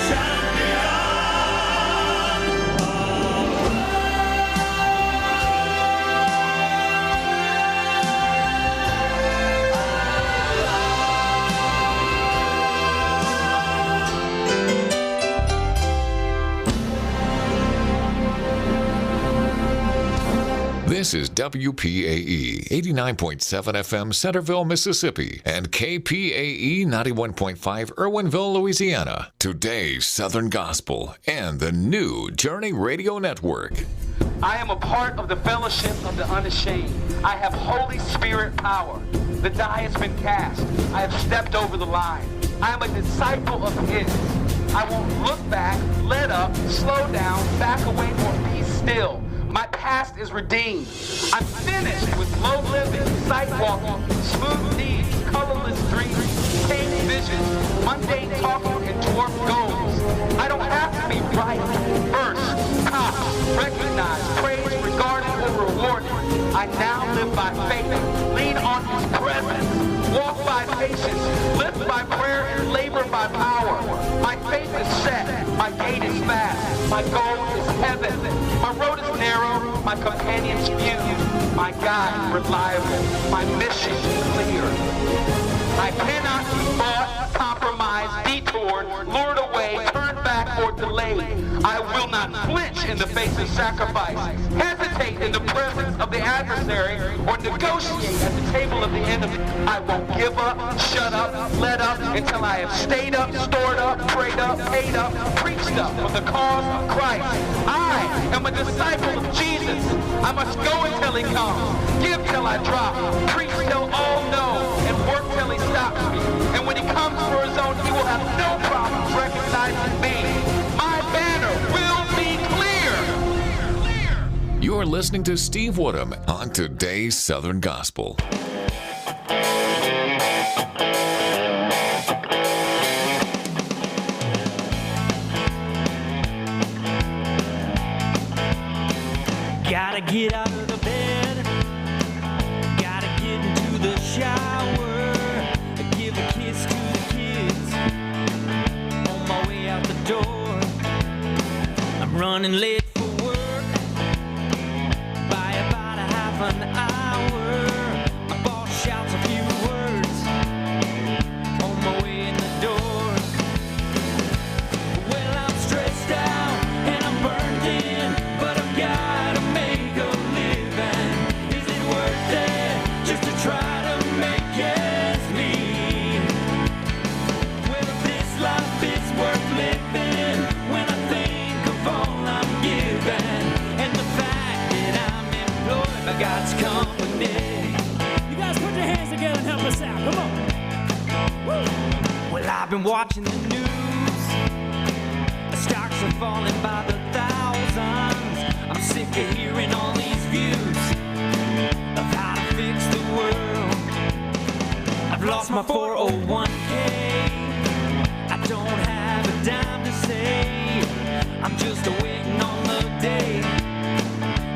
This is WPAE 89.7 FM Centerville, Mississippi, and KPAE 91.5 Irwinville, Louisiana. Today's Southern Gospel and the new Journey Radio Network. I am a part of the fellowship of the unashamed. I have Holy Spirit power. The die has been cast. I have stepped over the line. I am a disciple of His. I won't look back, let up, slow down, back away, or be still. My past is redeemed. I'm finished with low living, sight walking, smooth deeds, colorless dreams, tame visions, mundane talking, and dwarf goals. I don't have to be right, first, top, recognized, praised, regarded, or rewarded. I now live by faith, lean on His presence, walk by patience, live by prayer, and labor by power. My faith is set, my gait is fast, my goal is heaven. My road is narrow, my companions few, my guide reliable, my mission clear. I cannot be bought, compromised, detoured, lured away, turned back, or delayed. I will not flinch in the face of sacrifice, hesitate in the presence of the adversary, or negotiate at the table of the enemy. I won't give up, shut up, let up, until I have stayed up, stored up, prayed up, paid up, preached up for the cause of Christ. I am a disciple of Jesus. I must go until He comes, give till I drop, preach till all know, and work till He stops me. And when He comes for His own, He will have no problem recognizing me. My banner will be clear. You're listening to Steve Woodham on today's Southern Gospel. Gotta get out of the bed, gotta get into the shower, give a kiss to the kids, on my way out the door. I'm running late for work, by about a half an hour. My boss shouts a few words, on my way in the door. Well, I'm stressed out and I'm burned in, but I've got to make a living. Is it worth it just to try to make ends meet? Well, if this life is worth living, when I think of all I'm given, and the fact that I'm employed by God's company. You guys put your hands together and help us out. Come on. Woo. Well, I've been watching the news. The stocks are falling by the thousands. I'm sick of hearing all these views of how to fix the world. I've lost my 401k. I don't have a dime to save. I'm just waiting on the day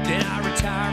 that I retire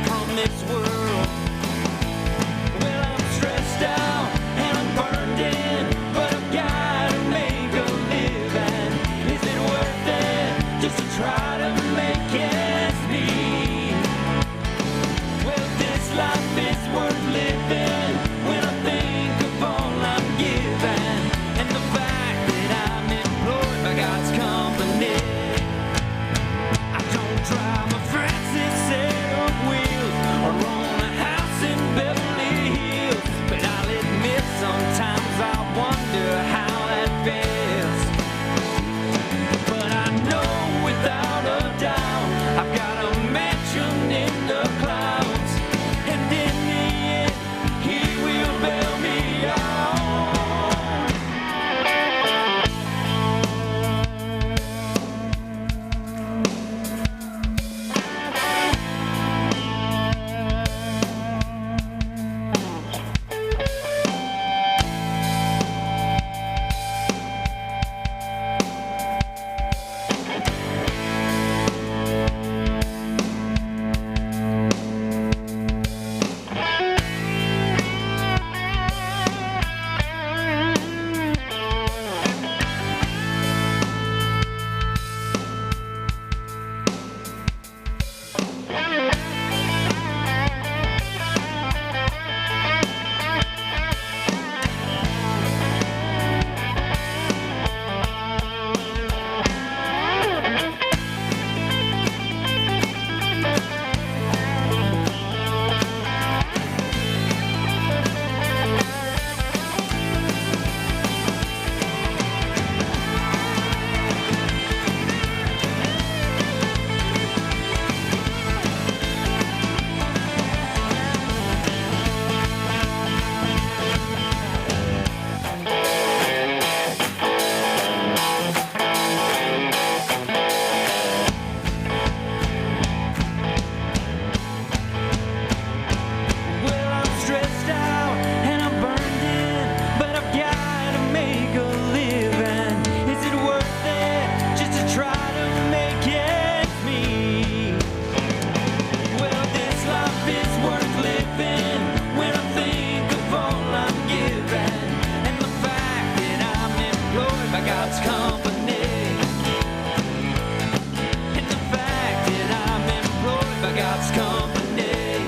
God's company.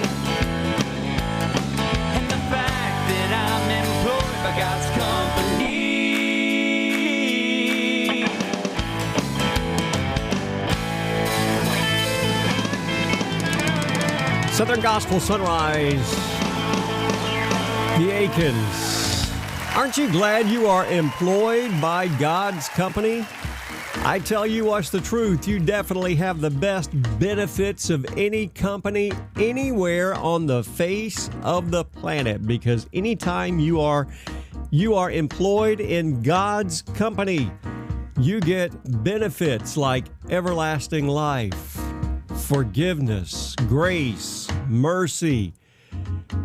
And the fact that I'm employed by God's company. Southern Gospel Sunrise, the Aikens. Aren't you glad you are employed by God's company? I tell you what's the truth. You definitely have the best benefits of any company anywhere on the face of the planet, because anytime you are employed in God's company, you get benefits like everlasting life, forgiveness, grace, mercy,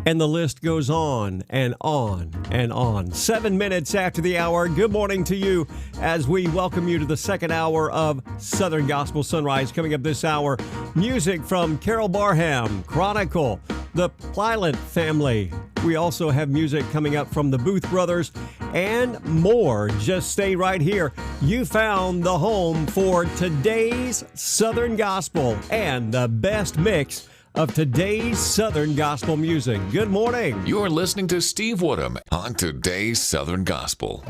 and the list goes on and on and on. 7 minutes after the hour, good morning to you as we welcome you to the second hour of Southern Gospel Sunrise. Coming up this hour, music from Carol Barham, Chronicle, the Plylant family. We also have music coming up from the Booth Brothers and more. Just stay right here. You found the home for today's Southern Gospel and the best mix of today's Southern Gospel music. Good morning. You're listening to Steve Woodham on today's Southern Gospel.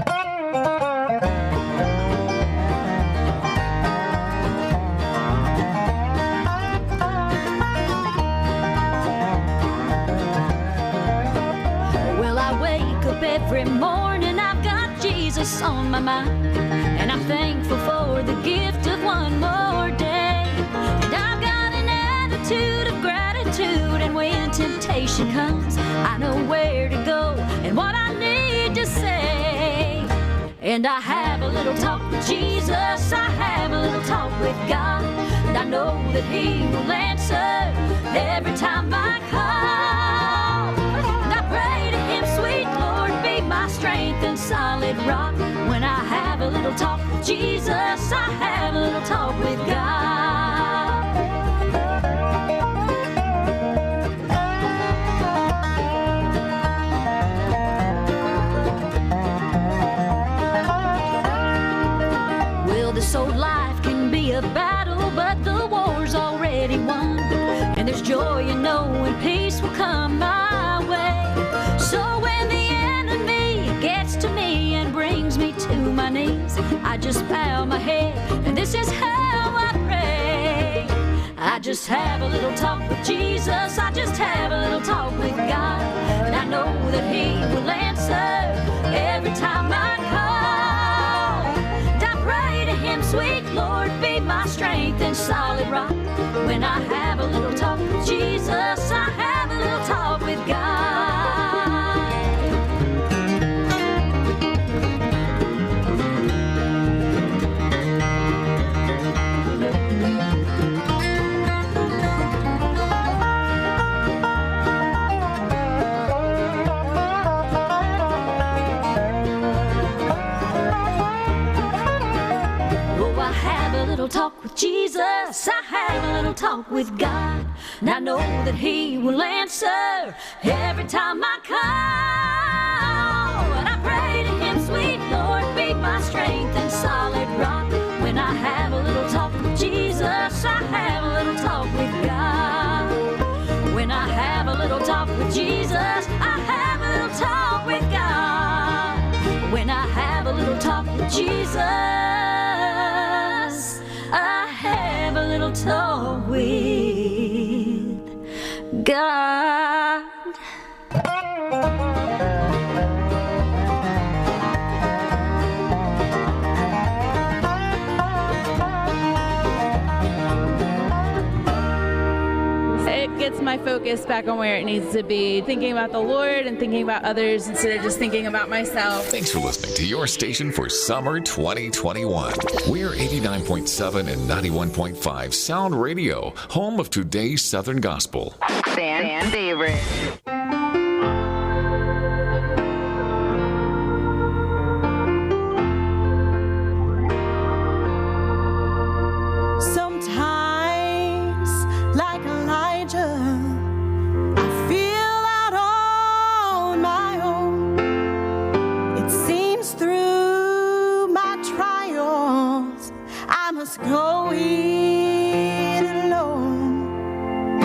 Well, I wake up every morning, I've got Jesus on my mind, and I'm thankful for the gift of one more day. And I've got an attitude of gratitude, and when temptation comes, I know where to go and what I need to say. And I have a little talk with Jesus, I have a little talk with God, and I know that He will answer every time I call. And I pray to Him, sweet Lord, be my strength and solid rock. When I have a little talk with Jesus, I have a little talk with God. This old life can be a battle, but the war's already won. And there's joy in knowing peace will come my way. So when the enemy gets to me and brings me to my knees, I just bow my head, and this is how I pray. I just have a little talk with Jesus, I just have a little talk with God, and I know that He will answer every time I call. Pray to Him, sweet Lord, be my strength and solid rock. When I have a little talk with Jesus, I have a little talk with God. Talk with Jesus, I have a little talk with God, and I know that He will answer every time I call. And I pray to Him, sweet Lord, be my strength and solid rock. When I have a little talk with Jesus, I have a little talk with God. When I have a little talk with Jesus, I have a little talk with God. When I have a little talk with Jesus, I have a little talk with God. It gets my focus back on where it needs to be, thinking about the Lord and thinking about others instead of just thinking about myself. Thanks for listening to your station for summer 2021. We're 89.7 and 91.5 Sound Radio, home of today's Southern Gospel. Fan favorite. Go it alone.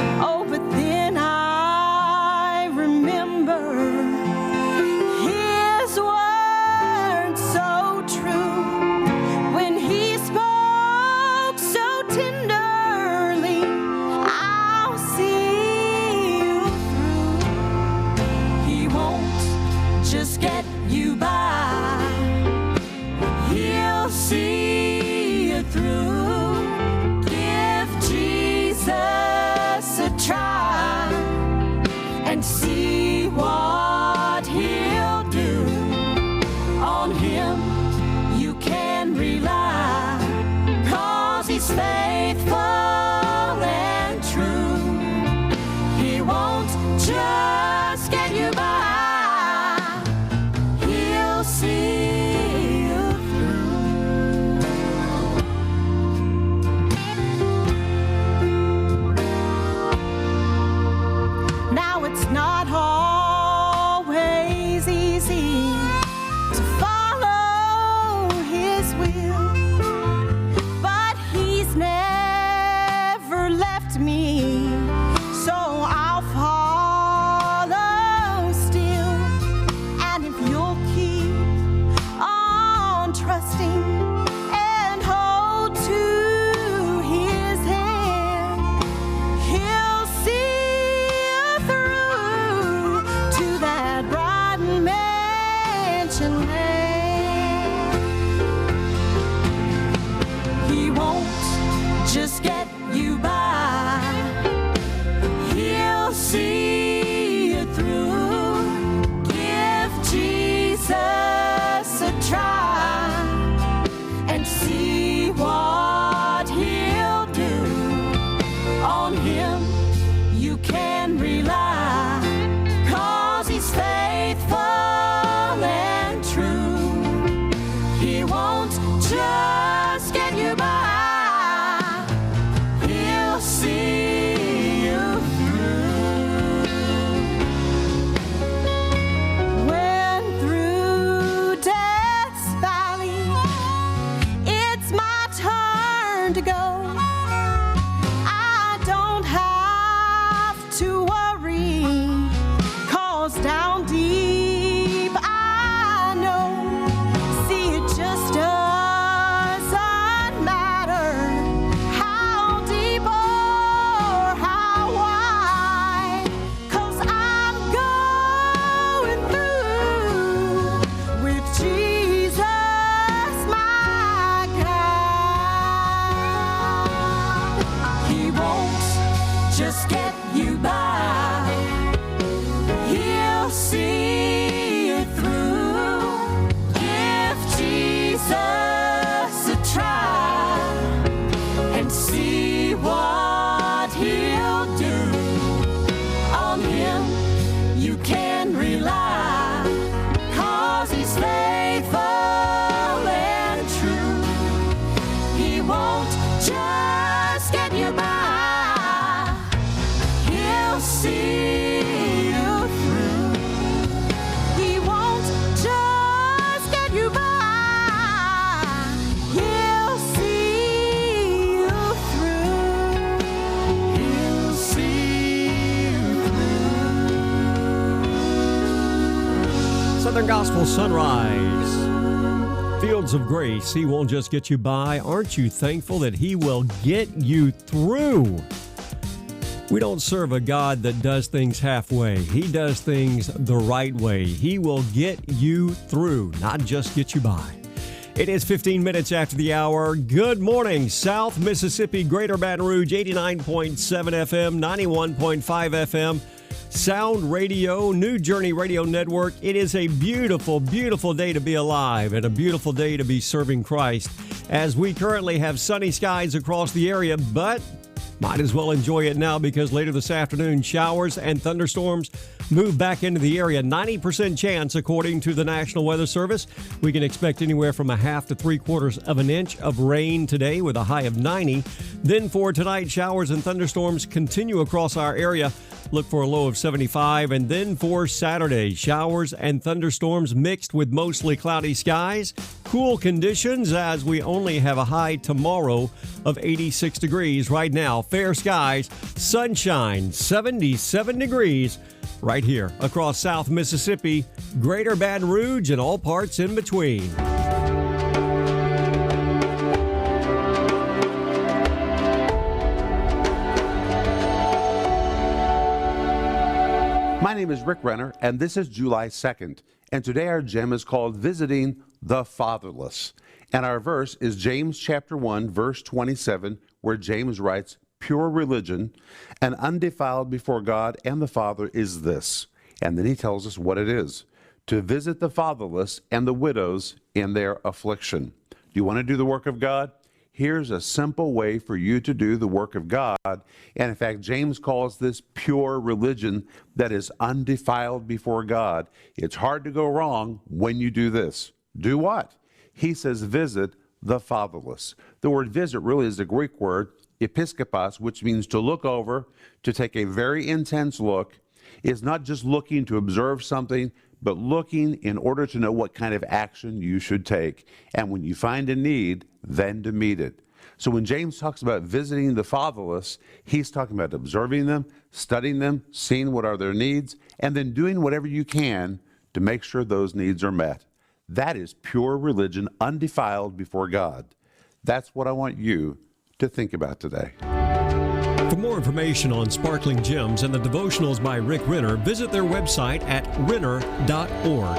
left me, so I'll follow still. And if you'll keep on trusting and hold to his hand, he'll see you through to that bright mansion land. He won't just get you by, he'll see you through. Give Jesus a try and see what he'll do. On him you can rely, 'cause he's faithful and true. He won't just get you by, he'll see you through. When through death's valley it's my turn to go, I don't have to worry, 'cause down deep I know, see it just doesn't matter how deep or how wide, 'cause I'm going through with Jesus my guide. He won't just get you by, he'll see you through. Give Jesus a try and see what he'll do. On him you can rely, 'cause he's faithful and true. He won't just get you by, he'll see you through. He won't just get you by, he'll see you through. He'll see you through. Southern Gospel Sunrise. Fields of Grace. He won't just get you by. Aren't you thankful that he will get you through? We don't serve a God that does things halfway. He does things the right way. He will get you through, not just get you by. It is 15 minutes after the hour. Good morning, South Mississippi, Greater Baton Rouge, 89.7 FM, 91.5 FM. Sound Radio, New Journey Radio Network. It is a beautiful, beautiful day to be alive and a beautiful day to be serving Christ, as we currently have sunny skies across the area, but might as well enjoy it now, because later this afternoon, showers and thunderstorms move back into the area. 90% chance, according to the National Weather Service. We can expect anywhere from a half to 3/4 of an inch of rain today with a high of 90. Then for tonight, showers and thunderstorms continue across our area. Look for a low of 75. And then for Saturday, showers and thunderstorms mixed with mostly cloudy skies. Cool conditions, as we only have a high tomorrow of 86 degrees. Right now, fair skies, sunshine, 77 degrees. Right here across South Mississippi, Greater Baton Rouge, and all parts in between. My name is Rick Renner, and this is July 2nd. And today our gem is called Visiting the Fatherless. And our verse is James chapter 1, verse 27, where James writes, "Pure religion and undefiled before God and the Father is this." And then he tells us what it is: to visit the fatherless and the widows in their affliction. Do you want to do the work of God? Here's a simple way for you to do the work of God. And in fact, James calls this pure religion that is undefiled before God. It's hard to go wrong when you do this. Do what? He says, visit the fatherless. The word visit really is the Greek word episkopos, which means to look over, to take a very intense look. It's not just looking to observe something, but looking in order to know what kind of action you should take. And when you find a need, then to meet it. So when James talks about visiting the fatherless, he's talking about observing them, studying them, seeing what are their needs, and then doing whatever you can to make sure those needs are met. That is pure religion, undefiled before God. That's what I want you to think about today. For more information on Sparkling Gems and the devotionals by Rick Renner, visit their website at renner.org.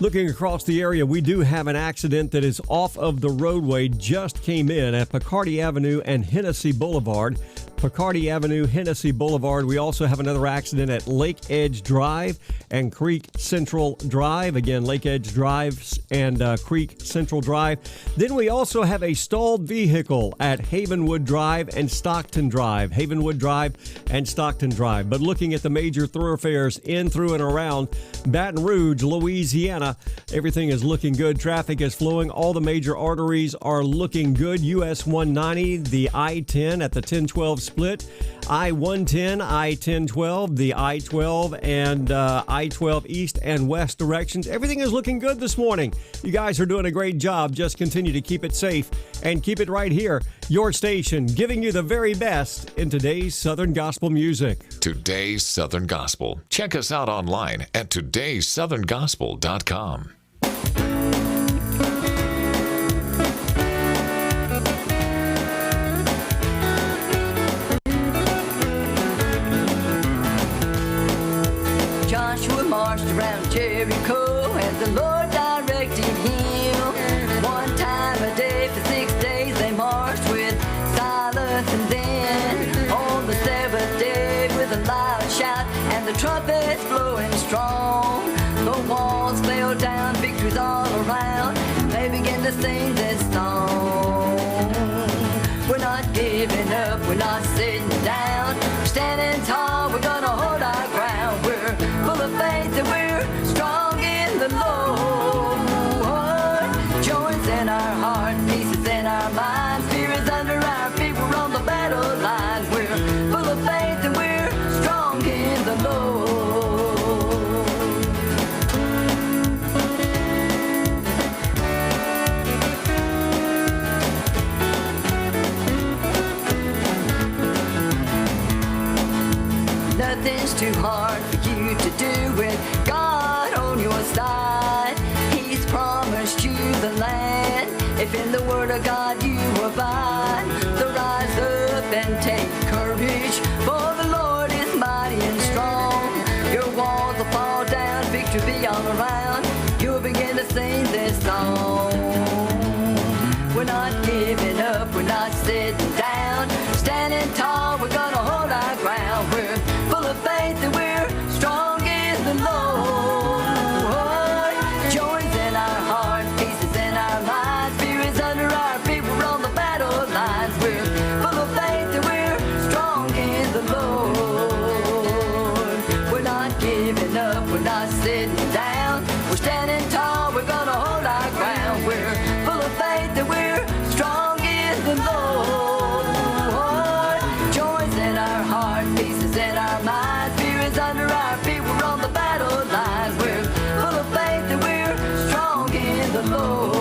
Looking across the area, we do have an accident that is off of the roadway, just came in at Picardy Avenue and Hennessy Boulevard. Picardy Avenue, Hennessy Boulevard. We also have another accident at Lake Edge Drive and Creek Central Drive. Again, Lake Edge Drive and Creek Central Drive. Then we also have a stalled vehicle at Havenwood Drive and Stockton Drive. Havenwood Drive and Stockton Drive. But looking at the major thoroughfares in, through, and around Baton Rouge, Louisiana, everything is looking good. Traffic is flowing. All the major arteries are looking good. US 190, the I-10 at the 1012 split, I-110, I-1012, the I-12, and I-12 east and west directions. Everything is looking good this morning. You guys are doing a great job. Just continue to keep it safe and keep it right here. Your station, giving you the very best in today's Southern Gospel music. Today's Southern Gospel. Check us out online at todaysoutherngospel.com. Joshua marched around Jericho as the Lord directed him. One time a day for 6 days they marched with silence, and then on the seventh day with a loud shout and the trumpets blowing strong, the walls fell down, victories all around. They began to sing this song. We're not giving up, we're not sitting down, we're standing tall, we're gonna hold our ground. We're full of faith and we're strong in the Lord. Joy's in our heart, peace is in our minds, fear is under our feet, we're on the battle lines. We're full of faith and we're strong in the Lord. Nothing's too hard for you to do with God on your side. He's promised you the land if in the Word of God you abide. So rise up and take courage, for the Lord is mighty and strong. Your walls will fall down, victory be all around. You'll begin to sing this song. We're not giving up, we're not sitting down, standing tall, we're gonna hold our ground. We're full of faith and we're strong in the Lord. Joy's in our heart, peace is in our minds, fear is under our feet, we're on the battle lines. We're full of faith and we're strong in the Lord. We're not giving up, we're not sitting down, we're standing tall, we're gonna hold our ground. We're full of faith and we're strong in the Lord. Joy's in our heart, peace is in our minds, fear is under our feet, we're on the battle lines. We're full of faith and we're strong in the Lord.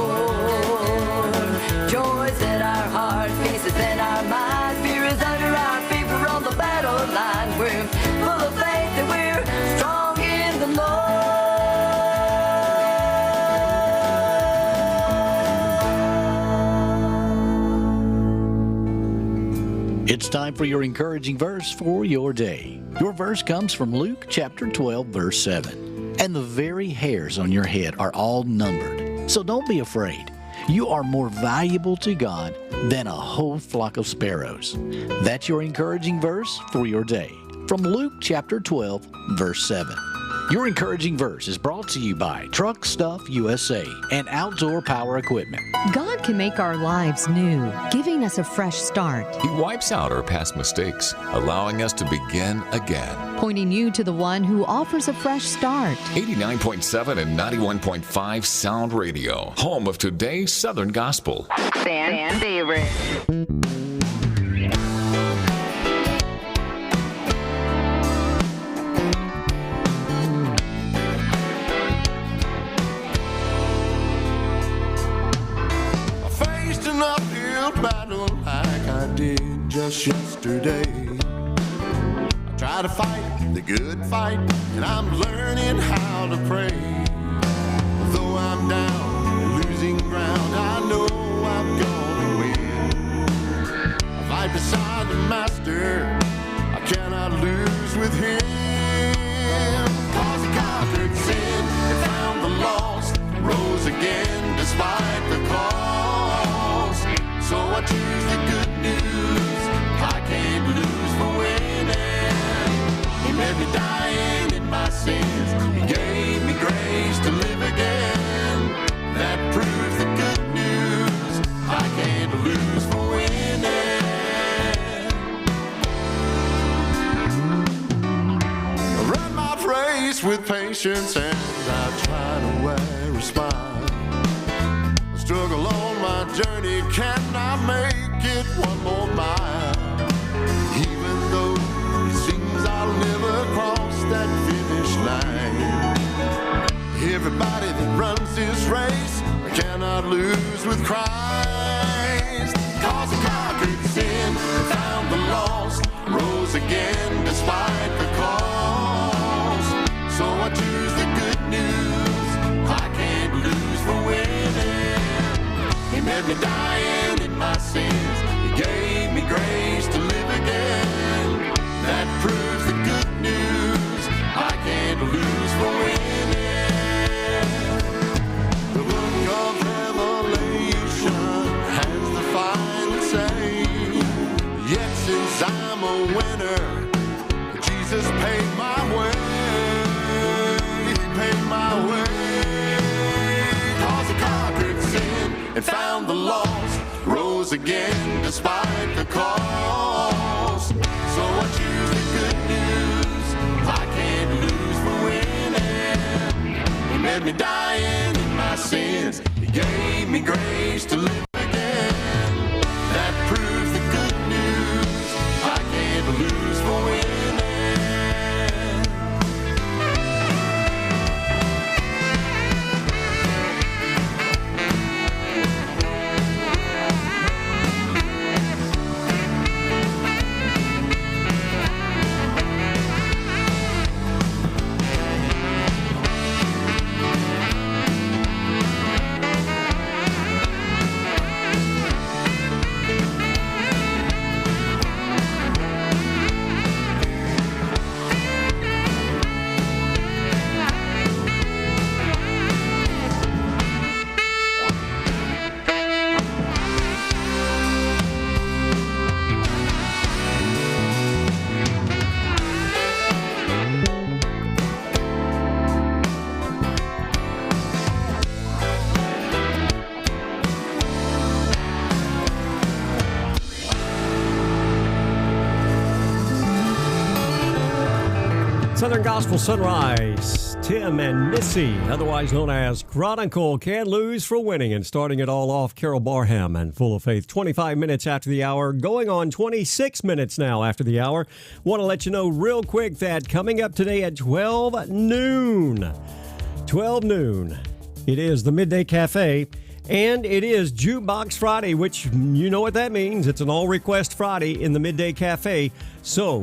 Joy's in our heart, peace is in our minds, fear is under our feet, we're on the battle lines. We're full of faith and we're strong in the Lord. It's time for your encouraging verse for your day. Your verse comes from Luke chapter 12, verse 7. And the very hairs on your head are all numbered. So don't be afraid. You are more valuable to God than a whole flock of sparrows. That's your encouraging verse for your day. From Luke chapter 12, verse 7. Your encouraging verse is brought to you by Truck Stuff USA and Outdoor Power Equipment. God can make our lives new, giving us a fresh start. He wipes out our past mistakes, allowing us to begin again. Pointing you to the one who offers a fresh start. 89.7 and 91.5 Sound Radio, home of today's Southern Gospel. Fan favorite. Faced enough yesterday. I try to fight the good fight, and I'm learning how to pray. Though I'm down, losing ground, I know I'm gonna win. I fight beside the master, I cannot lose with him. 'Cause he conquered sin and found the lost, rose again despite the cost. So I choose the good news, I can't lose for winning. He made me dying in my sins, he gave me grace to live again. That proves the good news, I can't lose for winning. I run my race with patience and I try to wear a smile. I struggle on my journey, can I make it one more mile? Even though it seems I'll never cross that finish line. Everybody that runs this race cannot lose with Christ. 'Cause he conquered sin and found the lost, rose again despite the cost. So I choose the good news, I can't lose for winning. He made me dying in my sins, he gave me grace to live again. That proves the good news, I can't lose for winning. The book of Revelation has the final say. Yet since I'm a winner, Jesus paid my way. He paid my way. 'Cause he conquered sin and found the lost, rose again despite the cost. So I choose the good news, I can't lose for winning. He made me dying in my sins, he gave me grace to live again. That proves the good news, I can't lose for winning. Southern Gospel Sonrise, Tim and Missy, otherwise known as Chronicle, can't lose for winning. And starting it all off, Carol Barham and Full of Faith, 25 minutes after the hour, going on 26 minutes now after the hour. Want to let you know real quick that coming up today at 12 noon, it is the Midday Cafe. And it is Jukebox Friday, which you know what that means. It's an all-request Friday in the Midday Cafe. So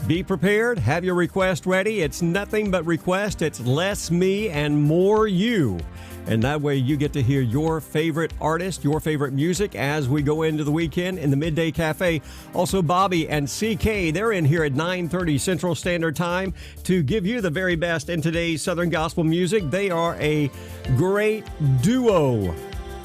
be prepared. Have your request ready. It's nothing but request. It's less me and more you. And that way you get to hear your favorite artist, your favorite music as we go into the weekend in the Midday Cafe. Also, Bobby and CK, they're in here at 9:30 Central Standard Time to give you the very best in today's Southern Gospel music. They are a great duo.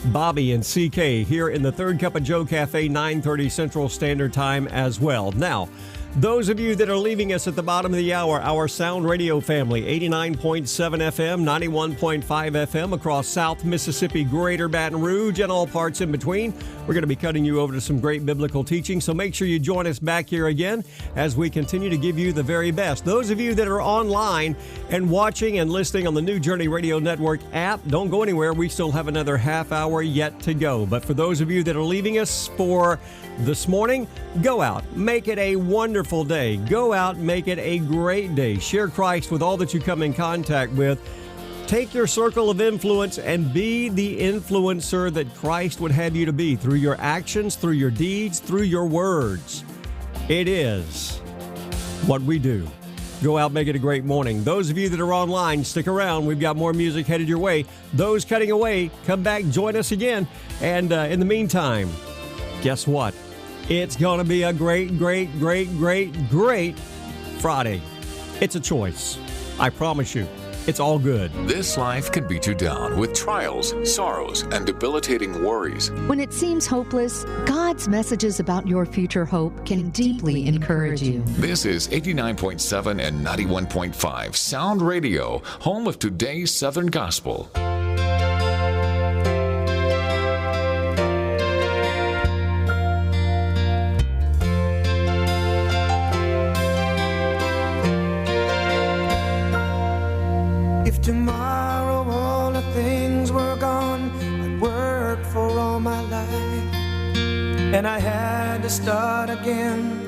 Bobby and CK here in the Third Cup of Joe Cafe, 9:30 Central Standard Time as well. Now, those of you that are leaving us at the bottom of the hour, our Sound Radio family, 89.7 FM, 91.5 FM across South Mississippi, Greater Baton Rouge, and all parts in between. We're going to be cutting you over to some great biblical teaching, so make sure you join us back here again as we continue to give you the very best. Those of you that are online and watching and listening on the New Journey Radio Network app, don't go anywhere. We still have another half hour yet to go. But for those of you that are leaving us for this morning, go out. Make it a wonderful day. Go out, make it a great day. Share Christ with all that you come in contact with. Take your circle of influence and be the influencer that Christ would have you to be through your actions, through your deeds, through your words. It is what we do. Go out, make it a great morning. Those of you that are online, stick around. We've got more music headed your way. Those cutting away, come back, join us again. And in the meantime, guess what? It's going to be a great Friday. It's a choice. I promise you. It's all good. This life can beat you down with trials, sorrows, and debilitating worries. When it seems hopeless, God's messages about your future hope can deeply encourage you. This is 89.7 and 91.5 Sound Radio, home of today's Southern Gospel. Tomorrow all the things were gone I'd worked for all my life, and I had to start again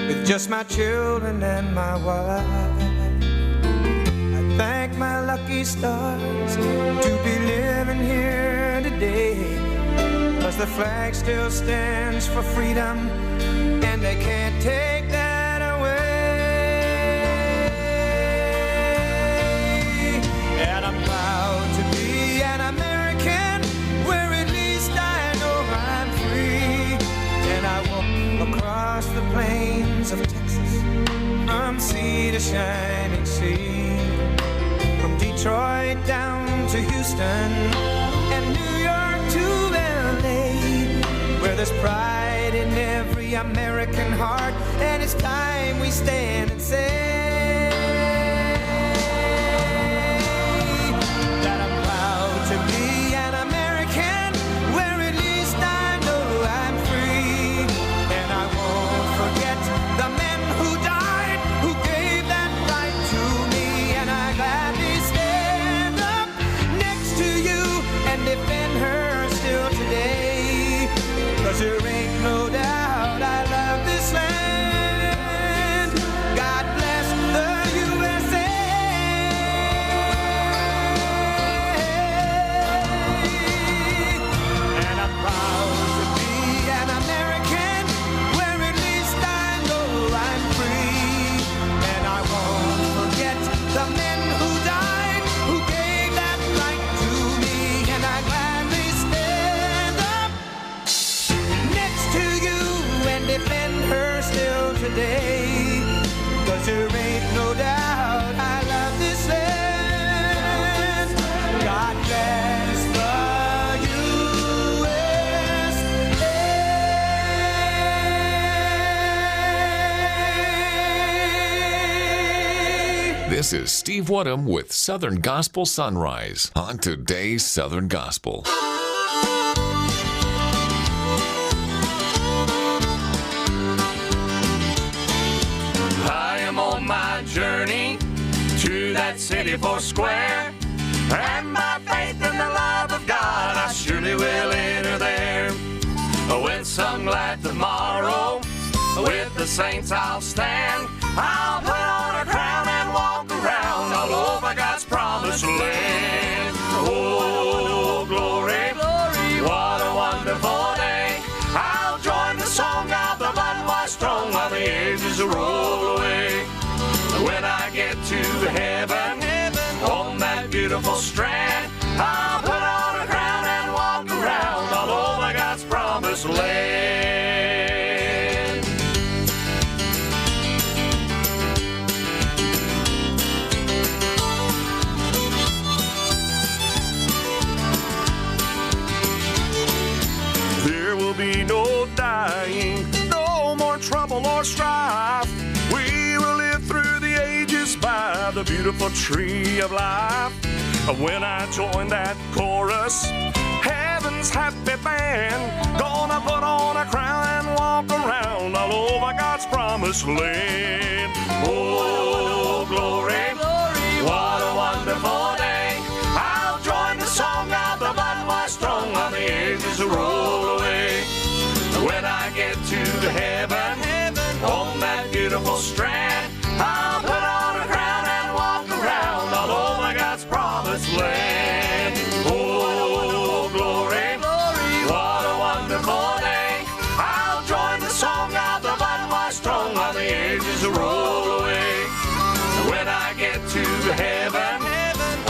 with just my children and my wife. I thank my lucky stars to be living here today, 'cause the flag still stands for freedom and they can't take that away. And I'm proud to be an American, where at least I know I'm free. And I walk across the plains of Texas, from sea to shining sea, from Detroit down to Houston and New York to LA, where there's pride in every American heart. And it's time we stand and say to be an American, where at least I know I'm free. And I won't forget the men who died, who gave that right to me. And I gladly stand up next to you and defend her still today, 'cause there ain't no doubt I love this land. God bless the USA. Defend her still today, 'cause there ain't no doubt I love this land. God bless the USA. This is Steve Woodham with Southern Gospel Sunrise on today's Southern Gospel. My journey to that city four square, and my faith in the love of God, I surely will enter there. When some glad tomorrow with the saints I'll stand, I'll put on a crown and walk around all over God's promised land. Oh, glory, glory, what a wonderful day. I'll join the song of the blood-washed throne while the ages roll away. When I get to heaven, on that beautiful strand, I'll put on a crown and walk around all over God's promised land. There will be no dying, no more trouble or strife. We will live through the ages by the beautiful tree of life. When I join that chorus, heaven's happy band, gonna put on a crown and walk around all over God's promised land. Oh, glory, glory, what a wonderful day. I'll join the song of the blood-washed throne while the ages roll away. When I get to heaven, on that beautiful strand, I'll put on a crown and walk around all over God's promised land. Oh, glory, glory, what a wonderful day. I'll join the song of the blood-washed throne while the ages roll away. When I get to heaven,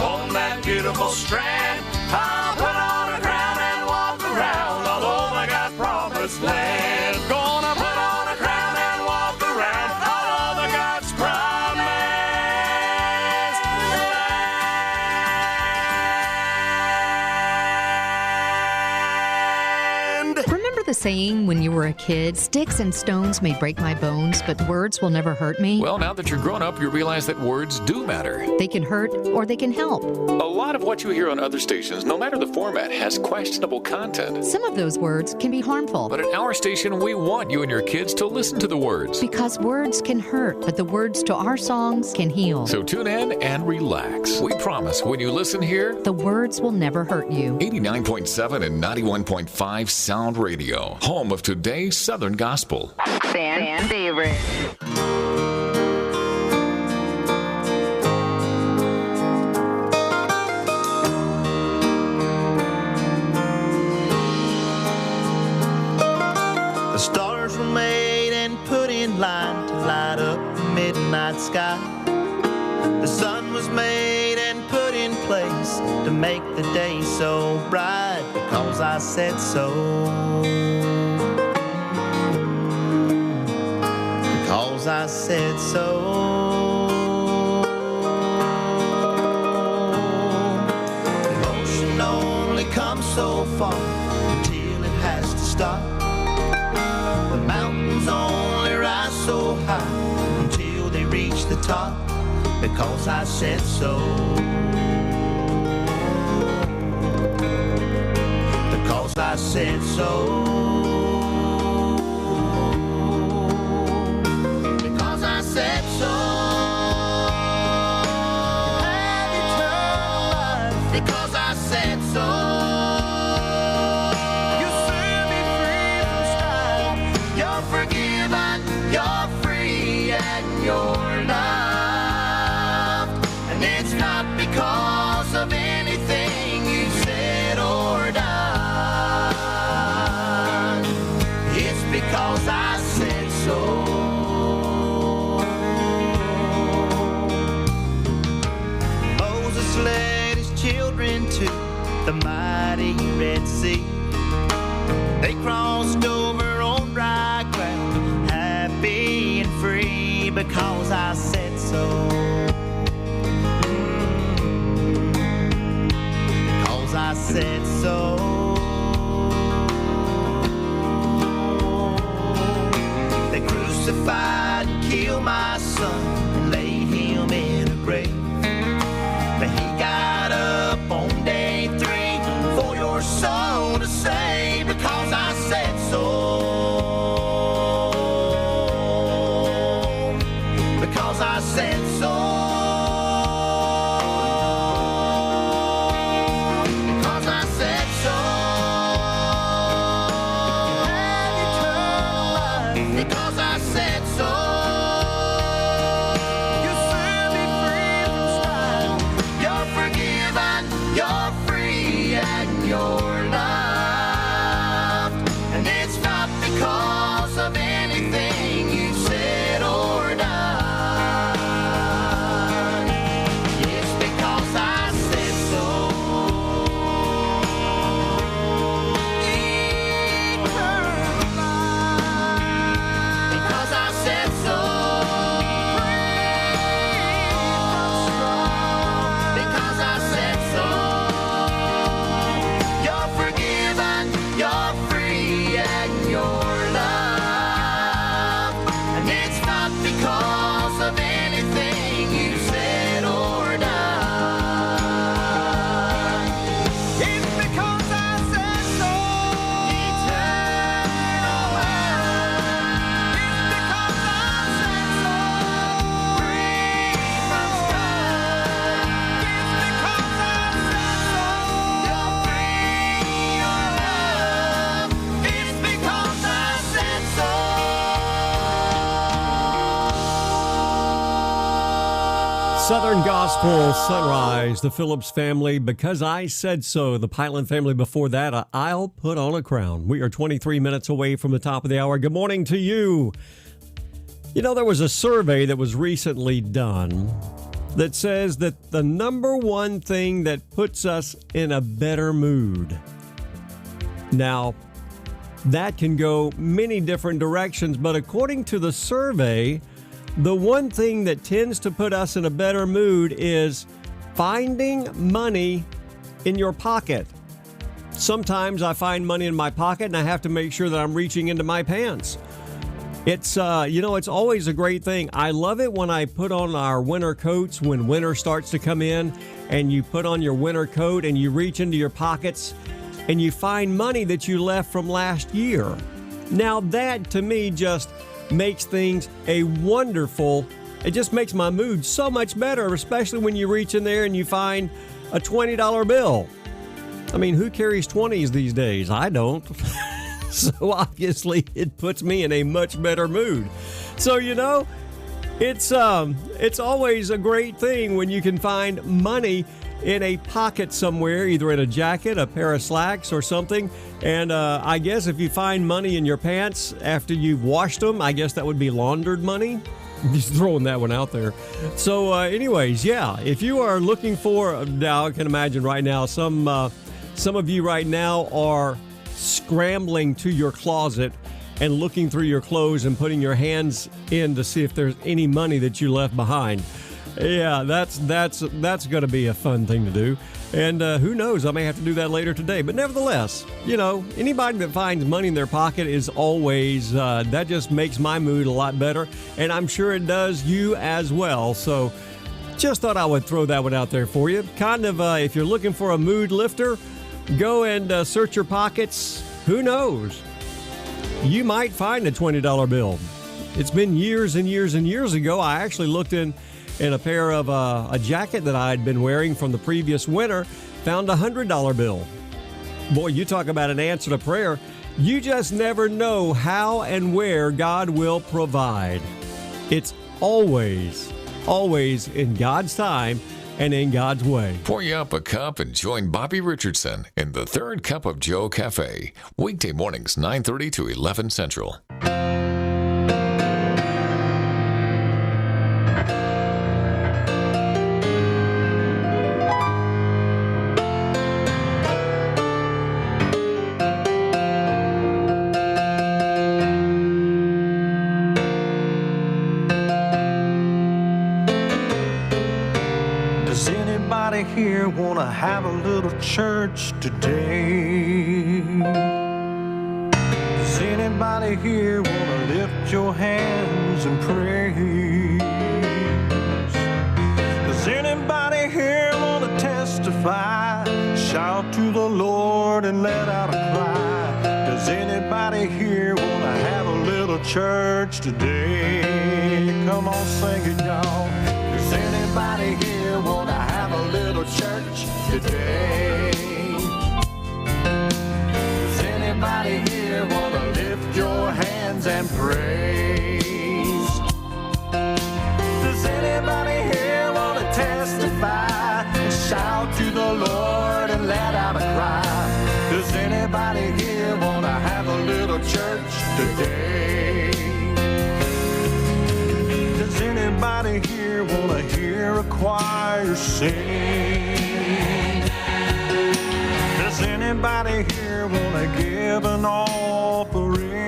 on that beautiful strand, I'll put on a crown and walk around all over God's promised land. Gonna put on a crown and walk around all over God's promised land. Remember the saying when you were a kid, sticks and stones may break my bones, but words will never hurt me? Well, now that you're grown up, you realize that words do matter. They can hurt or they can help. A lot of what you hear on other stations, no matter the format, has questionable content. Some of those words can be harmful. But at our station, we want you and your kids to listen to the words. Because words can hurt, but the words to our songs can heal. So tune in and relax. We promise when you listen here, the words will never hurt you. 89.7 and 91.5 Sound Radio, home of today's Southern Gospel. Fan favorite. The stars were made and put in line to light up the midnight sky. The sun was made and put in place to make the day so bright because I said so. Because I said so. Emotion only comes so far until it has to stop. The mountains only rise so high until they reach the top. Because I said so. Because I said so. Because I said so. Have eternal life. Because I said so. You set me free from strife. You're forgiven, you're free, and you're loved. And it's not because of anything you said or done. It's because I said so. Moses led his children to the mighty Red Sea. They crossed over on dry ground, happy and free, because I said so. Because I said so. They crucified and killed my son and laid him in a grave. But he got up on day 3 for your soul to save. Because I said so. Because I said so. Because I said so. Have eternal life. Because I said so. You set me free from strife. You're forgiven, you're free, and you're loved. And it's not because of anything you said or done. It's because I said so. Eternal life. Because I said so. Because I said so. You're forgiven, you're free, and you're loved. And it's not because of anything you said or done. It's because I said so. Eternal life. It's because I said so. Free from strife. It's because I said so. You're free, you're loved. It's because I said so. Southern Gospel, Sonrise, the Phillips family, Because I Said So. The Pilot family before that, I'll Put on a Crown. We are 23 minutes away from the top of the hour. Good morning to you. You know, there was a survey that was recently done that says that the number one thing that puts us in a better mood. Now, that can go many different directions, but according to the survey, the one thing that tends to put us in a better mood is finding money in your pocket. Sometimes I find money in my pocket and I have to make sure that I'm reaching into my pants. It's, it's always a great thing. I love it when I put on our winter coats when winter starts to come in and you put on your winter coat and you reach into your pockets and you find money that you left from last year. Now that to me just makes things it just makes my mood so much better, especially when you reach in there and you find a $20 bill. I mean, who carries 20s these days? I don't. So obviously it puts me in a much better mood. So, it's always a great thing when you can find money in a pocket somewhere, either in a jacket, a pair of slacks, or something. And I guess if you find money in your pants after you've washed them, I guess that would be laundered money. Just throwing that one out there. So anyways, yeah, if you are looking for, now I can imagine right now, some of you right now are scrambling to your closet and looking through your clothes and putting your hands in to see if there's any money that you left behind. Yeah, that's going to be a fun thing to do. And who knows, I may have to do that later today. But nevertheless, anybody that finds money in their pocket is always, that just makes my mood a lot better. And I'm sure it does you as well. So just thought I would throw that one out there for you. Kind of, if you're looking for a mood lifter, go and search your pockets. Who knows? You might find a $20 bill. It's been years and years and years ago. I actually looked in a pair of a jacket that I had been wearing from the previous winter, found a $100 bill. Boy, you talk about an answer to prayer. You just never know how and where God will provide. It's always in God's time and in God's way. Pour you up a cup and join Bobby Richardson in the Third Cup of Joe Cafe. Weekday mornings, 9:30 to 11 Central. Here wanna have a little church today? Does anybody here wanna lift your hands and praise? Does anybody here wanna testify? Shout to the Lord and let out a cry. Does anybody here wanna have a little church today? Come on, sing it, y'all. Does anybody here wanna have a little church today? Does anybody here wanna lift your hands and praise? Does anybody here wanna testify and shout to the Lord and let out a cry? Does anybody here wanna have a little church today? Does anybody here wanna hear a choir sing? Does anybody here wanna give an offering?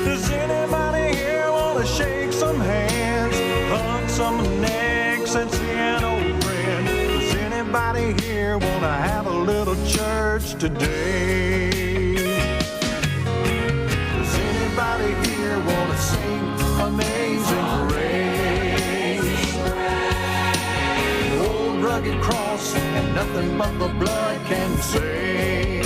Does anybody here wanna shake some hands, hug some necks, and see an old friend? Does anybody here wanna have a little church today? Does anybody here wanna sing Amazing Grace? Old rugged cross and nothing but the blood can save.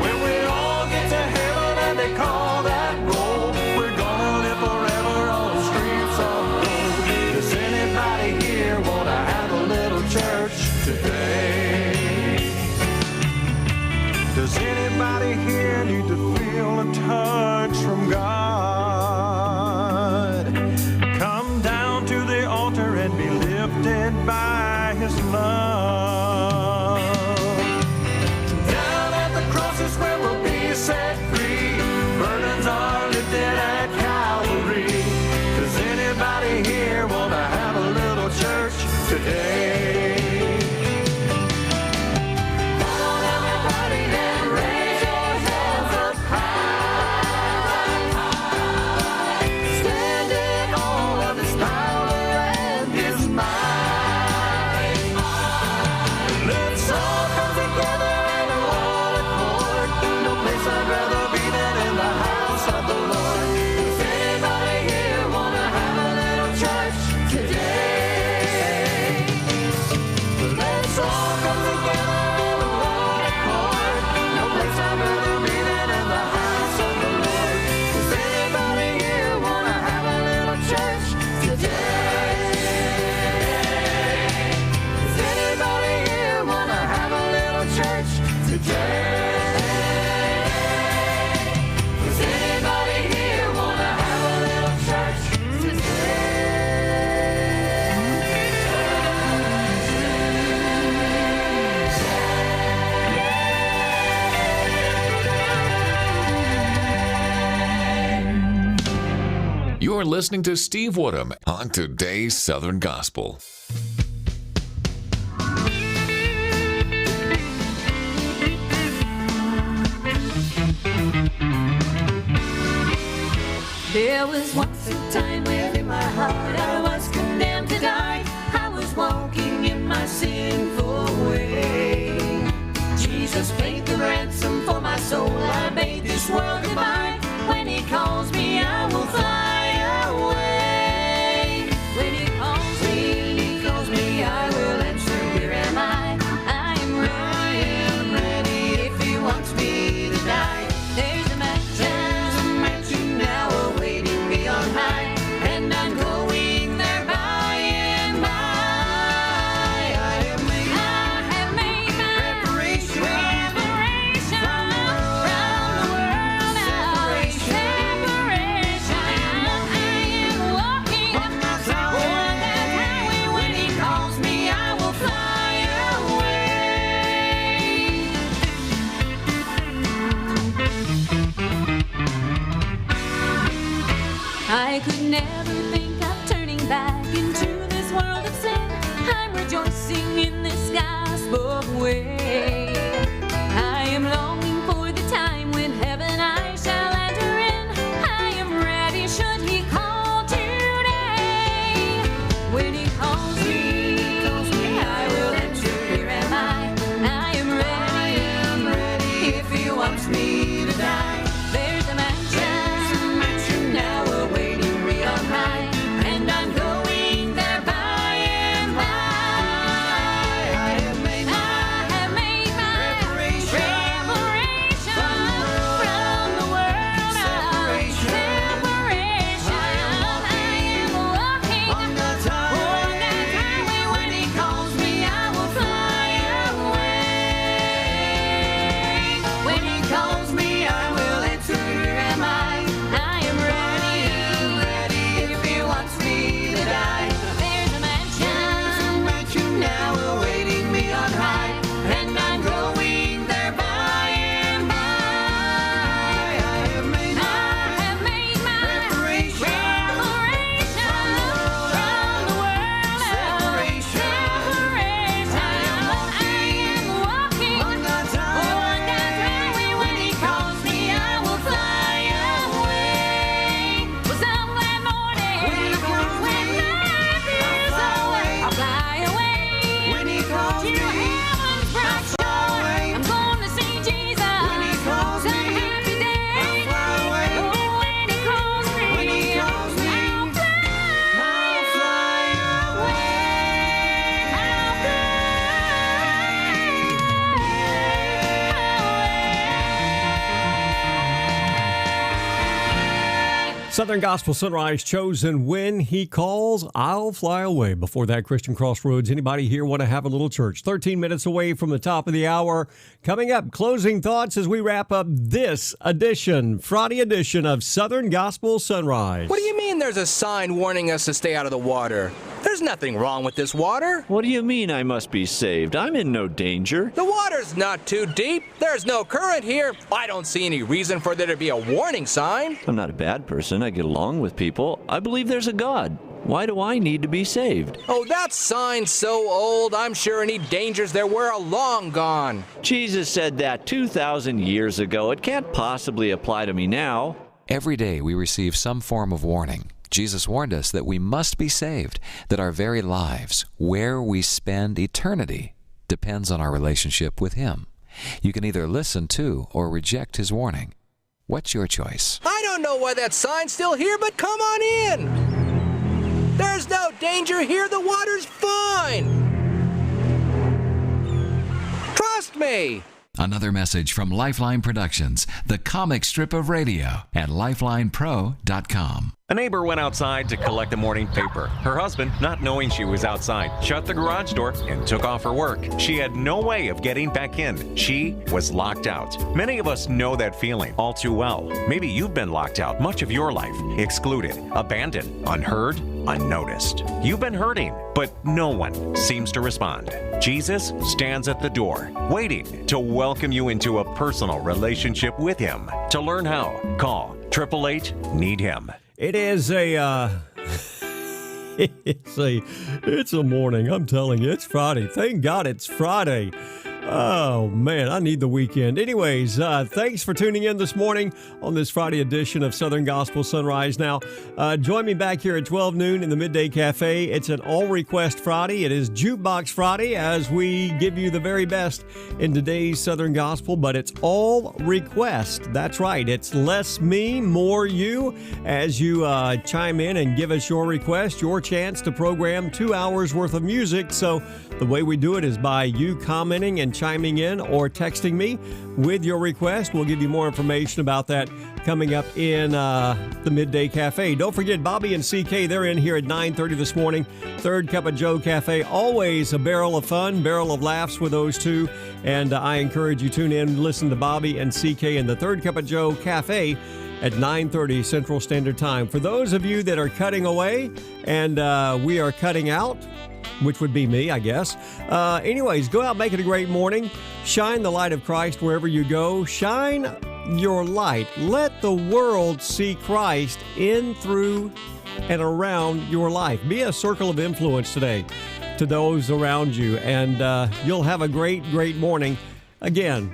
When we all get to heaven and they call that roll, we're gonna live forever on the streets of gold. Does anybody here wanna have a little church today? Does anybody here need to feel a touch from God? Come down to the altar and be lifted by His love. Down at the cross is where we'll be set free. You're listening to Steve Woodham on today's Southern Gospel. There was once a time when in my heart I was condemned to die. I was walking in my sinful way. Jesus paid the ransom for my soul. I bade this world goodbye. When he calls me, I will fly away. When he calls me, I will answer, here am I. I am ready if he wants me to die. There's a mansion now awaiting me on high, and I'm going there by and by. I have made my preparation from the world now. Separation. I am walking on that highway. When he calls me, I will fly away. I could never think of turning back into this world of sin. I'm rejoicing in this gospel way. I am longing for the time when heaven I shall enter in. I am ready should he call today. When he calls me, I will answer, here am I. I am ready if he wants me to die. There's a mansion now awaiting me on high, and I'm going there by and by. I have made my preparation from the world of separation. I am walking on that highway. When he calls me, I will fly away. When he calls me, I will answer, here am I. I am ready if he wants me to die. There's a mansion now awaiting me on high, and I'm going there by and by. I have made my preparation from the world of separation. I am walking on that highway. When he calls me, I will fly away. Well, some glad morning when life is away, I'll fly away. When he calls me, to heaven's bright shore, I'm going to see Jesus. When he calls me, some happy day, I'll fly away. Oh, when he calls me, I'll fly Southern Gospel Sunrise, chosen when he calls, I'll fly away. Before that, Christian Crossroads. Anybody here want to have a little church? 13 minutes away from the top of the hour. Coming up, closing thoughts as we wrap up this edition, Friday edition of Southern Gospel Sunrise. What do you mean there's a sign warning us to stay out of the water? There's nothing wrong with this water. What do you mean I must be saved? I'm in no danger. The water's not too deep. There's no current here. I don't see any reason for there to be a warning sign. I'm not a bad person. I get along with people. I believe there's a God. Why do I need to be saved? Oh, that sign's so old. I'm sure any dangers there were are long gone. Jesus said that 2,000 years ago. It can't possibly apply to me now. Every day we receive some form of warning. Jesus warned us that we must be saved, that our very lives, where we spend eternity, depends on our relationship with Him. You can either listen to or reject His warning. What's your choice? I don't know why that sign's still here, but come on in. There's no danger here. The water's fine. Trust me. Another message from Lifeline Productions, the comic strip of radio, at lifelinepro.com. A neighbor went outside to collect the morning paper. Her husband, not knowing she was outside, shut the garage door and took off her work. She had no way of getting back in. She was locked out. Many of us know that feeling all too well. Maybe you've been locked out much of your life, excluded, abandoned, unheard, unnoticed. You've been hurting, but no one seems to respond. Jesus stands at the door, waiting to welcome you into a personal relationship with Him. To learn how, call 888-NEED-HIM. It is it's a morning. I'm telling you, it's Friday. Thank God it's Friday. Oh, man, I need the weekend. Anyways, thanks for tuning in this morning on this Friday edition of Southern Gospel Sunrise. Now, join me back here at 12 noon in the Midday Cafe. It's an all-request Friday. It is Jukebox Friday as we give you the very best in today's Southern Gospel, but it's all request. That's right. It's less me, more you as you chime in and give us your request, your chance to program 2 hours worth of music. So the way we do it is by you commenting and chiming in or texting me with your request. We'll give you more information about that coming up in the Midday Cafe. Don't forget, Bobby and CK, they're in here at 9:30 this morning. Third Cup of Joe Cafe, always a barrel of fun, barrel of laughs with those two. And I encourage you tune in, listen to Bobby and CK in the Third Cup of Joe Cafe at 9:30 Central Standard Time. For those of you that are cutting away and we are cutting out, which would be me, I guess. Anyways, go out, make it a great morning. Shine the light of Christ wherever you go. Shine your light. Let the world see Christ in, through, and around your life. Be a circle of influence today to those around you, and you'll have a great, great morning. Again,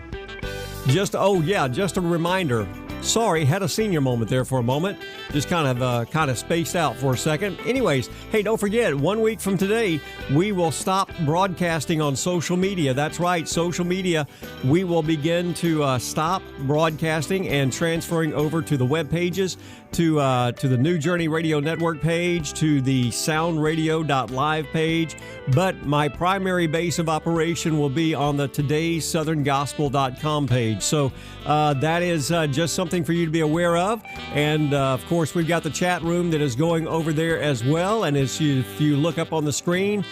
just a reminder. Sorry, had a senior moment there for a moment. Just kind of spaced out for a second. Anyways, hey, don't forget, 1 week from today, we will stop broadcasting on social media. That's right, social media. We will begin to stop broadcasting and transferring over to the web pages, to the New Journey Radio Network page, to the soundradio.live page. But my primary base of operation will be on the todaysoutherngospel.com page. So that is just something for you to be aware of. And of course, we've got the chat room that is going over there as well. And if you look up on the screen,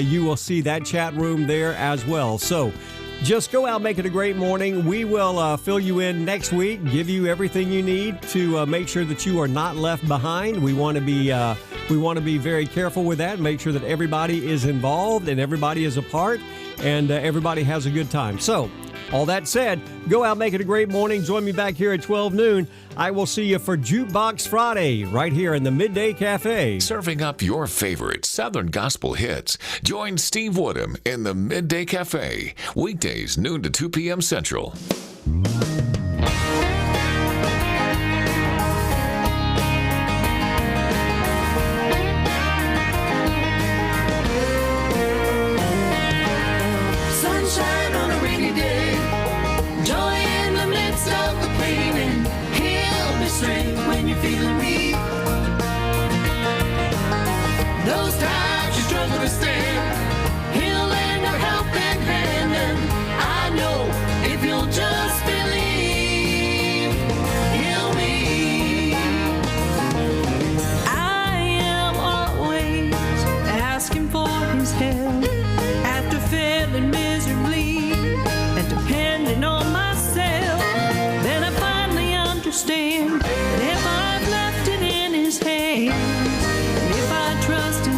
you will see that chat room there as well. So just go out, make it a great morning. We will fill you in next week, give you everything you need to make sure that you are not left behind. We want to be very careful with that, make sure that everybody is involved and everybody is a part and everybody has a good time. So, all that said, go out, make it a great morning. Join me back here at 12 noon. I will see you for Jukebox Friday right here in the Midday Cafe. Serving up your favorite Southern Gospel hits. Join Steve Woodham in the Midday Cafe. Weekdays, noon to 2 p.m. Central. Sunshine on a rainy day, joy in the midst of the pain, and he'll be strength when you're feeling weak. Those times you struggle to stand, he'll lend a helping hand, and I know if you'll just believe, he'll be. I am always asking for his help after failing miserably and depending on myself. Then I finally understand that if I've left it in his hands, and if I trust him,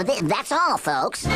That's all, folks.